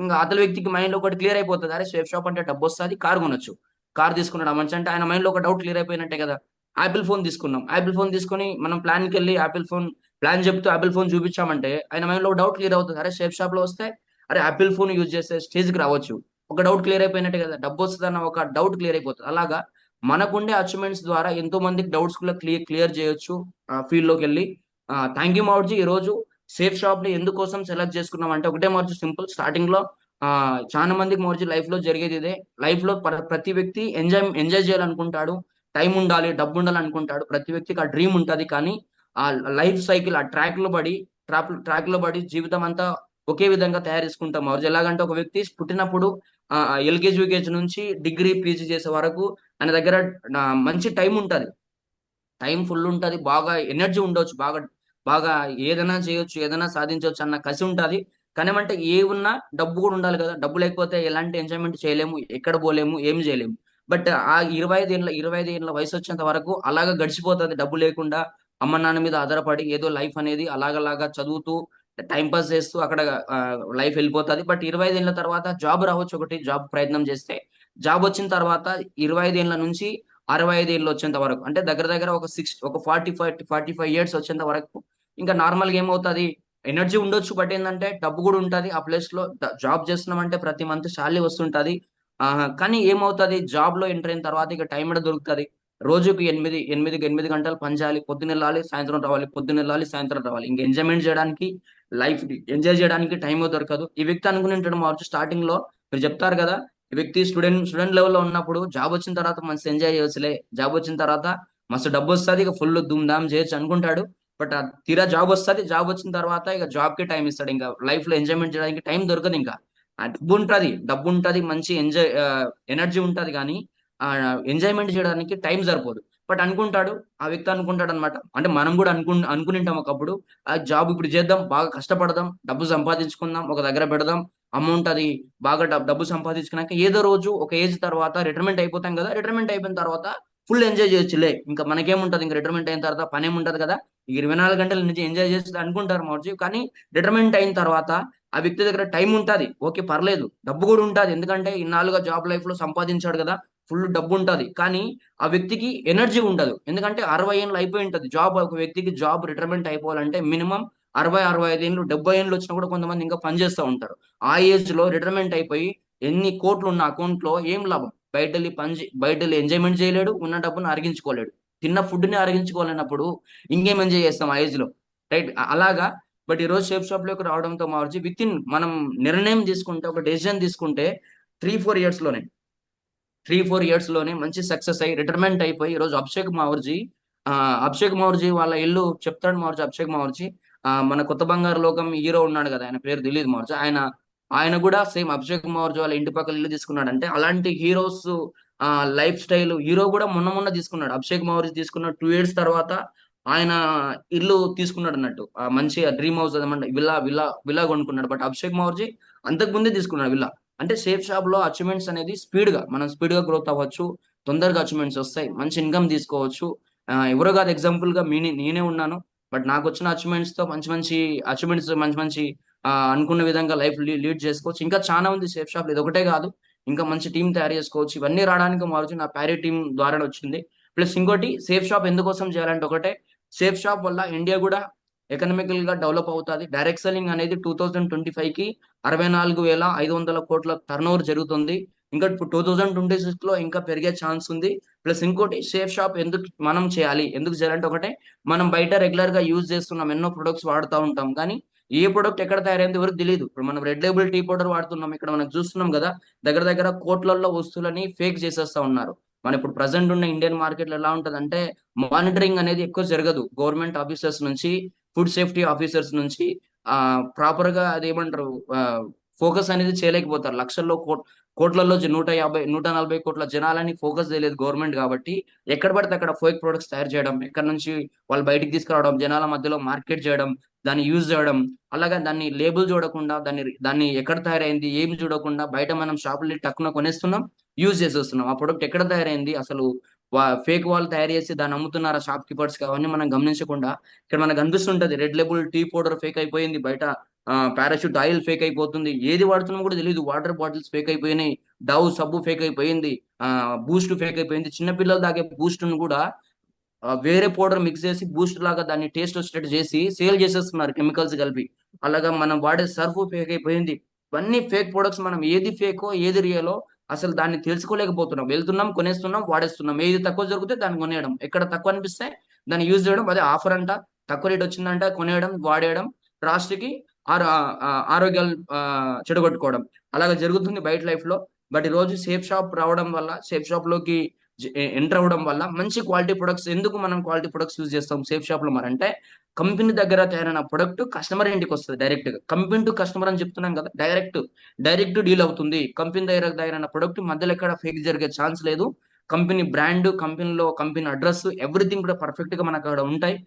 ఇంకా అతని వ్యక్తికి మైండ్ లో ఒకటి క్లియర్ అయిపోతుంది, అరే స్వేప్ షాప్ అంటే డబ్బు వస్తుంది, కార్ కొనొచ్చు, కార్ తీసుకున్నాడు మంచి అంటే ఆయన మైండ్ లో ఒక డౌట్ క్లియర్ అయిపోయినట్టే కదా. యాపిల్ ఫోన్ తీసుకున్నాం, యాపిల్ ఫోన్ తీసుకొని మనం ప్లాన్కి వెళ్ళి యాపిల్ ఫోన్ ప్లాన్ చెప్తూ యాపిల్ ఫోన్ చూపించామంటే ఆయన మైండ్ లో డౌట్ క్లియర్ అవుతుంది, అరే షేప్ షాప్ లో వస్తే అరే యాపిల్ ఫోన్ యూజ్ చేస్తే స్టేజ్ కి రావచ్చు, ఒక డౌట్ క్లియర్ అయిపోయినట్టే కదా, డబ్బు వస్తుందన్న ఒక డౌట్ క్లియర్ అయిపోతుంది. అలాగా మనకుండే అచీవ్మెంట్స్ ద్వారా ఎంతో మందికి డౌట్స్ కూడా క్లియర్ చేయొచ్చు ఫీల్డ్ లోకి వెళ్ళి. థ్యాంక్ యూ మౌర్జీ. ఈ రోజు సేఫ్ షాప్ ని ఎందుకోసం సెలెక్ట్ చేసుకున్నాం అంటే ఒకటే మౌర్జీ, సింపుల్. స్టార్టింగ్ లో చాలా మందికి మౌర్జీ లైఫ్ లో జరిగేది ఇదే. లైఫ్ లో ప్రతి వ్యక్తి ఎంజాయ్ చేయాలనుకుంటాడు, టైం ఉండాలి, డబ్బు ఉండాలి అనుకుంటాడు. ప్రతి వ్యక్తికి ఆ డ్రీమ్ ఉంటది. కానీ ఆ లైఫ్ సైకిల్ ఆ ట్రాక్ లో పడి జీవితం అంతా ఒకే విధంగా తయారు చేసుకుంటాం మౌర్జీ. ఎలాగంటే ఒక వ్యక్తి పుట్టినప్పుడు ఎల్కేజీ యూకేజీ నుంచి డిగ్రీ పీజీ చేసే వరకు ఆయన దగ్గర మంచి టైం ఉంటది, టైం ఫుల్ ఉంటది, బాగా ఎనర్జీ ఉండొచ్చు, బాగా బాగా ఏదైనా చేయొచ్చు, ఏదైనా సాధించవచ్చు అన్న కసి ఉంటది. కానీ ఏమంటే ఏ ఉన్నా డబ్బు కూడా ఉండాలి కదా, డబ్బు లేకపోతే ఎలాంటి ఎంజాయ్మెంట్ చేయలేము, ఎక్కడ పోలేము, ఏం చేయలేము. బట్ ఆ 25 ఏళ్ళ వయసు వచ్చేంత వరకు అలాగా గడిచిపోతుంది డబ్బు లేకుండా, అమ్మ నాన్న మీద ఆధారపడి ఏదో లైఫ్ అనేది అలాగలాగా చదువుతూ టైం పాస్ చేస్తూ అక్కడ లైఫ్ వెళ్ళిపోతుంది. బట్ 25 ఏళ్ళ తర్వాత జాబ్ రావచ్చు, ఒకటి జాబ్ ప్రయత్నం చేస్తే జాబ్ వచ్చిన తర్వాత 25 ఏళ్ళ నుంచి 65 ఏళ్ళు వచ్చేంత వరకు, అంటే దగ్గర దగ్గర ఒక 45 ఇయర్స్ వచ్చేంత వరకు ఇంకా నార్మల్ గా ఏమవుతుంది, ఎనర్జీ ఉండొచ్చు. బట్ ఏంటంటే డబ్బు కూడా ఉంటది. ఆ ప్లేస్ లో జాబ్ చేస్తున్నామంటే ప్రతి మంత్ శాలరీ వస్తుంటది. కానీ ఏమవుతుంది, జాబ్ లో ఎంటర్ అయిన తర్వాత ఇక టైం కూడా దొరుకుతుంది. రోజుకి 8 గంటలు పని చేయాలి, పొద్దున్న వెళ్ళాలి సాయంత్రం రావాలి, పొద్దున్న వెళ్ళాలి సాయంత్రం రావాలి. ఇంకా ఎంజాయ్మెంట్ చేయడానికి, లైఫ్ ఎంజాయ్ చేయడానికి టైం దొరకదు. ఈ వ్యక్తి అనుకుని ఉంటాడు మార్చు స్టార్టింగ్ లో మీరు చెప్తారు కదా, ఈ వ్యక్తి స్టూడెంట్ లెవెల్లో ఉన్నప్పుడు జాబ్ వచ్చిన తర్వాత మస్తు ఎంజాయ్ చేయొచ్చులే, జాబ్ వచ్చిన తర్వాత మస్తు డబ్బు వస్తుంది, ఇక ఫుల్ ధూమ్ ధామ్ చేయొచ్చు అనుకుంటాడు. బట్ తీరా జాబ్ వస్తుంది, జాబ్ వచ్చిన తర్వాత ఇక జాబ్ కి టైం ఇస్తాడు, ఇంకా లైఫ్ లో ఎంజాయ్మెంట్ చేయడానికి టైం దొరకదు. ఇంకా ఆ డబ్బు ఉంటది మంచి ఎంజాయ్ ఎనర్జీ ఉంటది, కానీ ఆ ఎంజాయ్మెంట్ చేయడానికి టైం సరిపోదు. బట్ అనుకుంటాడు, ఆ వ్యక్తి అనుకుంటాడు అనమాట. అంటే మనం కూడా అనుకుంటాం ఒకప్పుడు, ఆ జాబ్ ఇప్పుడు చేద్దాం, బాగా కష్టపడదాం, డబ్బు సంపాదించుకుందాం, ఒక దగ్గర పెడదాం, అమౌంట్ అది బాగా డబ్బు సంపాదించుకున్నాక ఏదో రోజు ఒక ఏజ్ తర్వాత రిటైర్మెంట్ అయిపోతాం కదా, రిటైర్మెంట్ అయిపోయిన తర్వాత ఫుల్ ఎంజాయ్ చేయొచ్చులే, ఇంకా మనకేముంటది, ఇంకా రిటైర్మెంట్ అయిన తర్వాత పని ఏముంటది కదా, ఈ 24 గంటల నుంచి ఎంజాయ్ చేస్తుంది అనుకుంటారు మోర్జీ. కానీ రిటైర్మెంట్ అయిన తర్వాత ఆ వ్యక్తి దగ్గర టైం ఉంటది, ఓకే పర్లేదు, డబ్బు కూడా ఉంటది, ఎందుకంటే ఇన్నాళ్ళుగా జాబ్ లైఫ్ లో సంపాదించాడు కదా, ఫుల్ డబ్బు ఉంటది. కానీ ఆ వ్యక్తికి ఎనర్జీ ఉండదు, ఎందుకంటే 60 ఏళ్ళు అయిపోయి ఉంటది జాబ్. ఒక వ్యక్తికి జాబ్ రిటైర్మెంట్ అయిపోవాలంటే మినిమం 60 65 ఏళ్ళు, 70 ఏళ్ళు వచ్చినా కూడా కొంతమంది ఇంకా పనిచేస్తూ ఉంటారు. ఆ ఏజ్ లో రిటైర్మెంట్ అయిపోయి ఎన్ని కోట్లు ఉన్న అకౌంట్ లో ఏం లాభం, బయట వెళ్ళి ఎంజాయ్మెంట్ చేయలేడు, ఉన్న డబ్బును అరిగించుకోలేడు. తిన్న ఫుడ్ ని అరిగించుకోవాలన్నప్పుడు ఇంకేం ఎంజాయ్ చేస్తాం ఆ ఏజ్ లో, రైట్? అలాగా. బట్ ఈ రోజు షేప్ షాప్ లోకి రావడంతో మార్చి విత్ ఇన్ మనం నిర్ణయం తీసుకుంటే, ఒక డెసిజన్ తీసుకుంటే 3-4 ఇయర్స్ లోనే 3-4 ఇయర్స్ లోనే మంచి సక్సెస్ అయ్యి రిటైర్మెంట్ అయిపోయి ఈ రోజు అభిషేక్ మావర్జీ వాళ్ళ ఇల్లు చెప్తాడు మావర్జీ. అభిషేక్ మావర్జీ మన కొత్త బంగారు లోకం హీరో ఉన్నాడు కదా, ఆయన పేరు తెలియదు మావర్జీ. ఆయన కూడా సేమ్ అభిషేక్ మావర్జీ వాళ్ళ ఇంటి పక్కన ఇల్లు తీసుకున్నాడు. అంటే అలాంటి హీరోస్ లైఫ్ స్టైల్ హీరో కూడా మొన్న మొన్న తీసుకున్నాడు. అభిషేక్ మావర్జీ తీసుకున్న 2 ఇయర్స్ తర్వాత ఆయన ఇల్లు తీసుకున్నాడు అన్నట్టు. మంచి డ్రీమ్ హౌస్ అదనమాట, విల్లా విల్లా విల్లా కొనుక్కున్నాడు. బట్ అభిషేక్ మావర్జీ అంతకు ముందే తీసుకున్నాడు విల్లా. అంటే సేఫ్ షాప్ లో అచీవ్మెంట్స్ అనేది మనం స్పీడ్ గా గ్రోత్ అవ్వచ్చు, తొందరగా అచీవ్మెంట్స్ వస్తాయి, మంచి ఇన్కమ్ తీసుకోవచ్చు. ఎవరో కాదు, ఎగ్జాంపుల్ గా నేనే ఉన్నాను. బట్ నాకు వచ్చిన అచీవ్మెంట్స్ తో మంచి మంచి అచీవ్మెంట్స్, మంచి మంచి అనుకున్న విధంగా లైఫ్ లీడ్ చేసుకోవచ్చు. ఇంకా చాలా ఉంది సేఫ్ షాప్, ఇది ఒకటే కాదు, ఇంకా మంచి టీం తయారు చేసుకోవచ్చు. ఇవన్నీ రావడానికి మార్చి నా ప్యారీ టీం ద్వారా వచ్చింది. ప్లస్ ఇంకోటి, సేఫ్ షాప్ ఎందుకోసం చేయాలంటే ఒకటే, సేఫ్ షాప్ వల్ల ఇండియా కూడా ఎకనామికల్ గా డెవలప్ అవుతుంది. డైరెక్ట్ సెల్లింగ్ అనేది 2025కి 64,500 కోట్ల టర్న్ ఓవర్ జరుగుతుంది. ఇంకా 2026 లో ఇంకా పెరిగే ఛాన్స్ ఉంది. ప్లస్ ఇంకోటి, సేఫ్ షాప్ ఎందుకు చేయాలంటే ఒకటే, మనం బయట రెగ్యులర్ గా యూజ్ చేస్తున్నాం, ఎన్నో ప్రొడక్ట్స్ వాడుతూ ఉంటాం, కానీ ఏ ప్రొడక్ట్ ఎక్కడ తయారైంది ఎవరికి తెలియదు. ఇప్పుడు మనం రెడ్ లేబుల్ టీ పౌడర్ వాడుతున్నాం, ఇక్కడ మనం చూస్తున్నాం కదా, దగ్గర దగ్గర కోట్లల్లో వస్తువులని ఫేక్ చేసేస్తా ఉన్నారు. మన ఇప్పుడు ప్రజెంట్ ఉన్న ఇండియన్ మార్కెట్ లో ఎలా ఉంటదంటే, మానిటరింగ్ అనేది ఎక్కువ జరగదు. గవర్నమెంట్ ఆఫీసర్స్ నుంచి, ఫుడ్ సేఫ్టీ ఆఫీసర్స్ నుంచి ప్రాపర్ గా అదేమంటారు, ఫోకస్ అనేది చేయలేకపోతారు. కోట్లలో 150-140 కోట్ల జనాలని ఫోకస్ చేయలేదు గవర్నమెంట్ కాబట్టి, ఎక్కడ పడితే అక్కడ ఫేక్ ప్రొడక్ట్స్ తయారు చేయడం, ఎక్కడ నుంచి వాళ్ళు బయటికి తీసుకురావడం, జనాల మధ్యలో మార్కెట్ చేయడం, దాన్ని యూజ్ చేయడం, అలాగా దాన్ని లేబుల్ చూడకుండా, దాన్ని ఎక్కడ తయారైంది ఏం చూడకుండా బయట మనం షాపులు టక్కున కొనేస్తున్నాం, యూజ్ చేసేస్తున్నాం. ఆ ప్రొడక్ట్ ఎక్కడ తయారైంది, అసలు ఫేక్ వాళ్ళు తయారు చేసి దాన్ని అమ్ముతున్నారా షాప్ కీపర్స్, అవన్నీ మనం గమనించకుండా ఇక్కడ మనకు కనిపిస్తుంటది, Red Label tea powder fake అయిపోయింది బయట, పారాషూట్ ఆయిల్ ఫేక్ అయిపోతుంది, ఏది వాడుతున్నాం కూడా తెలియదు, వాటర్ బాటిల్స్ ఫేక్ అయిపోయినాయి, డవ్ సబ్బు ఫేక్ అయిపోయింది, బూస్ట్ ఫేక్ అయిపోయింది. చిన్న పిల్లలు తాగే బూస్ట్ ను కూడా వేరే పౌడర్ మిక్స్ చేసి బూస్ట్ లాగా దాన్ని టేస్ట్ వచ్చేటట్టు చేసి సేల్ చేసేస్తున్నారు కెమికల్స్ కలిపి. అలాగా మనం వాడే సర్ఫ్ ఫేక్ అయిపోయింది. ఇవన్నీ ఫేక్ ప్రొడక్ట్స్. మనం ఏది ఫేకో ఏది రియలో అసలు దాన్ని తెలుసుకోలేకపోతున్నాం. వెళ్తున్నాం, కొనేస్తున్నాం, వాడేస్తున్నాం. ఏది తక్కువ జరిగితే దాన్ని కొనేయడం, ఎక్కడ తక్కువ అనిపిస్తే దాన్ని యూజ్ చేయడం, అదే ఆఫర్ అంట, తక్కువ రేట్ వచ్చిందంట కొనేయడం, వాడేయడం, లాస్ట్ కి ఆరోగ్యాలు చెడగొట్టుకోవడం, అలాగా జరుగుతుంది బయట లైఫ్ లో. బట్ ఈ రోజు సేఫ్ షాప్ రావడం వల్ల, సేఫ్ షాప్ లోకి ఎంటర్ అవ్వడం వల్ల మంచి క్వాలిటీ ప్రొడక్ట్స్, ఎందుకు మనం క్వాలిటీ ప్రొడక్ట్స్ యూజ్ చేస్తాం సేఫ్ షాప్ లో, మరి అంటే కంపెనీ దగ్గర తయారైన ప్రొడక్ట్ కస్టమర్ ఇంటికి వస్తుంది డైరెక్ట్ గా. కంపెనీ టు కస్టమర్ అని చెప్తున్నాం కదా, డైరెక్ట్ డీల్ అవుతుంది. కంపెనీ దగ్గర తయారైన ప్రొడక్ట్ మధ్యలో ఎక్కడ ఫేక్ జరిగే ఛాన్స్ లేదు. కంపెనీ బ్రాండ్, కంపెనీలో కంపెనీ అడ్రస్, ఎవ్రీథింగ్ కూడా పర్ఫెక్ట్ గా మనకు అక్కడ ఉంటాయి.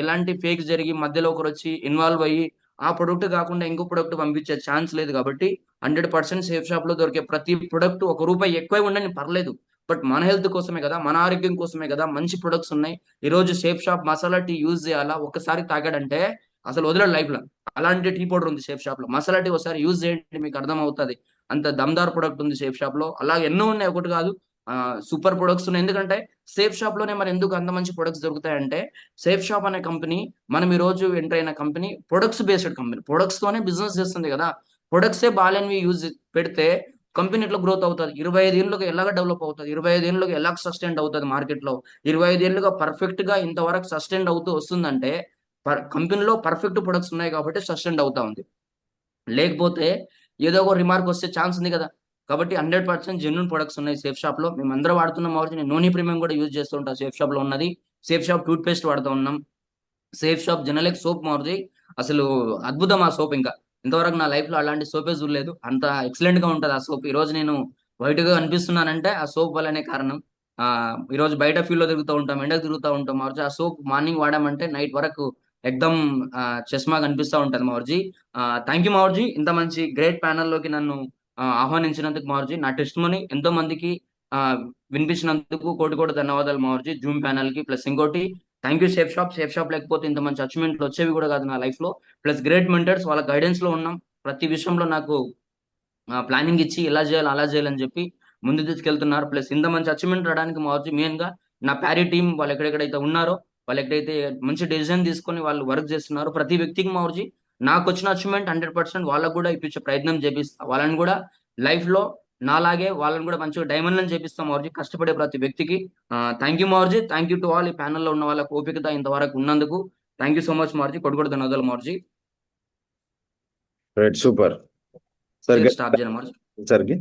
ఎలాంటి ఫేక్ జరిగి మధ్యలో ఒకరు వచ్చి ఇన్వాల్వ్ అయ్యి ఆ ప్రొడక్ట్ కాకుండా ఇంకో ప్రొడక్ట్ పంపించే ఛాన్స్ లేదు. కాబట్టి 100% సేఫ్ షాప్ లో దొరికే ప్రతి ప్రొడక్ట్ ₹1 ఎక్కువ ఉండని పర్లేదు, బట్ మన హెల్త్ కోసమే కదా, మన ఆరోగ్యం కోసమే కదా, మంచి ప్రొడక్ట్స్ ఉన్నాయి. ఈ రోజు safe shop masala tea use చేయాలా, ఒక్కసారి తాగాడంటే అసలు వదలడు లైఫ్ లో. అలాంటి టీ పౌడర్ ఉంది సేఫ్ షాప్ లో. మసాలా టీ ఒకసారి యూజ్ చేయండి, మీకు అర్థం అవుతుంది. అంత దమ్దార్ ప్రొడక్ట్ ఉంది సేఫ్ షాప్ లో. అలా ఎన్నో ఉన్నాయి, ఒకటి కాదు, సూపర్ ప్రొడక్ట్స్ ఉన్నాయి. ఎందుకంటే సేఫ్ షాప్ లోనే మరి ఎందుకు అంత మంచి ప్రొడక్ట్స్ దొరుకుతాయంటే, సేఫ్ షాప్ అనే కంపెనీ, మనం ఈ రోజు ఎంటర్ అయిన company products based company, products తోనే బిజినెస్ చేస్తుంది కదా. ప్రొడక్ట్సే బాగాలేనివి యూజ్ పెడితే కంపెనీ ఎట్లా గ్రోత్ అవుతుంది, 25 ఏళ్ళకి ఎలాగ డెవలప్ అవుతుంది, 25 ఏళ్ళకి ఎలా సస్టైన్ అవుతుంది మార్కెట్ లో, 25 ఏళ్ళుగా పర్ఫెక్ట్ గా ఇంతవరకు సస్టైన్ అవుతూ వస్తుందంటే కంపెనీలో పర్ఫెక్ట్ ప్రొడక్ట్స్ ఉన్నాయి కాబట్టి సస్టైన్ అవుతా ఉంది. లేకపోతే ఏదో ఒక రిమార్క్ వస్తే ఛాన్స్ ఉంది కదా. కాబట్టి 100% జెన్యున్ ప్రొడక్ట్స్ ఉన్నాయి సేఫ్ షాప్ లో. మేము అందరూ వాడుతున్నాం కాబట్టి, నేను నోని ప్రీమియం కూడా యూజ్ చేస్తూ ఉంటాను సేఫ్ షాప్ లో ఉన్నది. సేఫ్ షాప్ టూత్ పేస్ట్ వాడుతూ ఉన్నాం. సేఫ్ షాప్ జెనెలెక్ సోప్ మారుతి, అసలు అద్భుతం ఆ సోప్. ఇంకా ఇంతవరకు నా లైఫ్ లో అలాంటి సోపే చూడలేదు, అంత ఎక్సలెంట్ గా ఉంటది ఆ సోప్. ఈ రోజు నేను వైట్ గా అనిపిస్తున్నానంటే ఆ సోప్ వల్లనే కారణం. ఆ ఈ రోజు బయట ఫీల్డ్ లో తిరుగుతూ ఉంటాం, ఎండకు తిరుగుతూ ఉంటాం మారుతి. ఆ సోప్ మార్నింగ్ వాడామంటే నైట్ వరకు ఎక్దమ్ చష్మా కనిపిస్తూ ఉంటది మావర్జీ. థ్యాంక్ యూ మావర్జీ, ఇంత మంచి గ్రేట్ ప్యానల్ లోకి నన్ను ఆహ్వానించినందుకు మావర్జీ. నా టెస్ట్ మనీ ఎంతో మందికి ఆ వినిపించినందుకు కోటి కోటి ధన్యవాదాలు మావర్జీ, జూమ్ ప్యానల్ కి. ప్లస్ ఇంకోటి, థ్యాంక్ యూ సేఫ్ షాప్ లేకపోతే ఇంత మంచి అచీవ్మెంట్లు వచ్చేవి కూడా కాదు నా లైఫ్ లో. ప్లస్ గ్రేట్ మెంటర్స్, వాళ్ళ గైడెన్స్ లో ఉన్నాం. ప్రతి విషయంలో నాకు ప్లానింగ్ ఇచ్చి ఇలా చేయాలి అలా చేయాలని చెప్పి ముందు తీసుకెళ్తున్నారు. ప్లస్ ఇంత మంచి అచీవ్మెంట్ రావడానికి మావర్జీ మెయిన్ గా నా ప్యారీ టీం, వాళ్ళు ఎక్కడెక్కడైతే ఉన్నారో, వాళ్ళు ఎక్కడైతే మంచి డెసిజన్ తీసుకొని వాళ్ళు వర్క్ చేస్తున్నారు, ప్రతి వ్యక్తికి మావర్జీ నాకు వచ్చిన అచీవ్మెంట్ 100% వాళ్ళకు కూడా ఇప్పించే ప్రయత్నం చేపిస్తా. వాళ్ళని కూడా లైఫ్ లో నాలాగే వాళ్ళని కూడా మంచిగా డైమండ్లను చేపిస్తాం మౌర్జీ, కష్టపడే ప్రతి వ్యక్తికి. థ్యాంక్ యూ మౌర్జీ, థ్యాంక్ యూ టు ఆల్ ఈ ప్యానెల్లో ఉన్న వాళ్ళకి ఓపికత ఇంతవరకు ఉన్నందుకు. థ్యాంక్ యూ సో మచ్ మౌర్జీ, కొడుకొడు ధన్యవాదాలు మౌర్జీ. Right, super. Sir share stop చేయను మౌర్జీ. సార్కి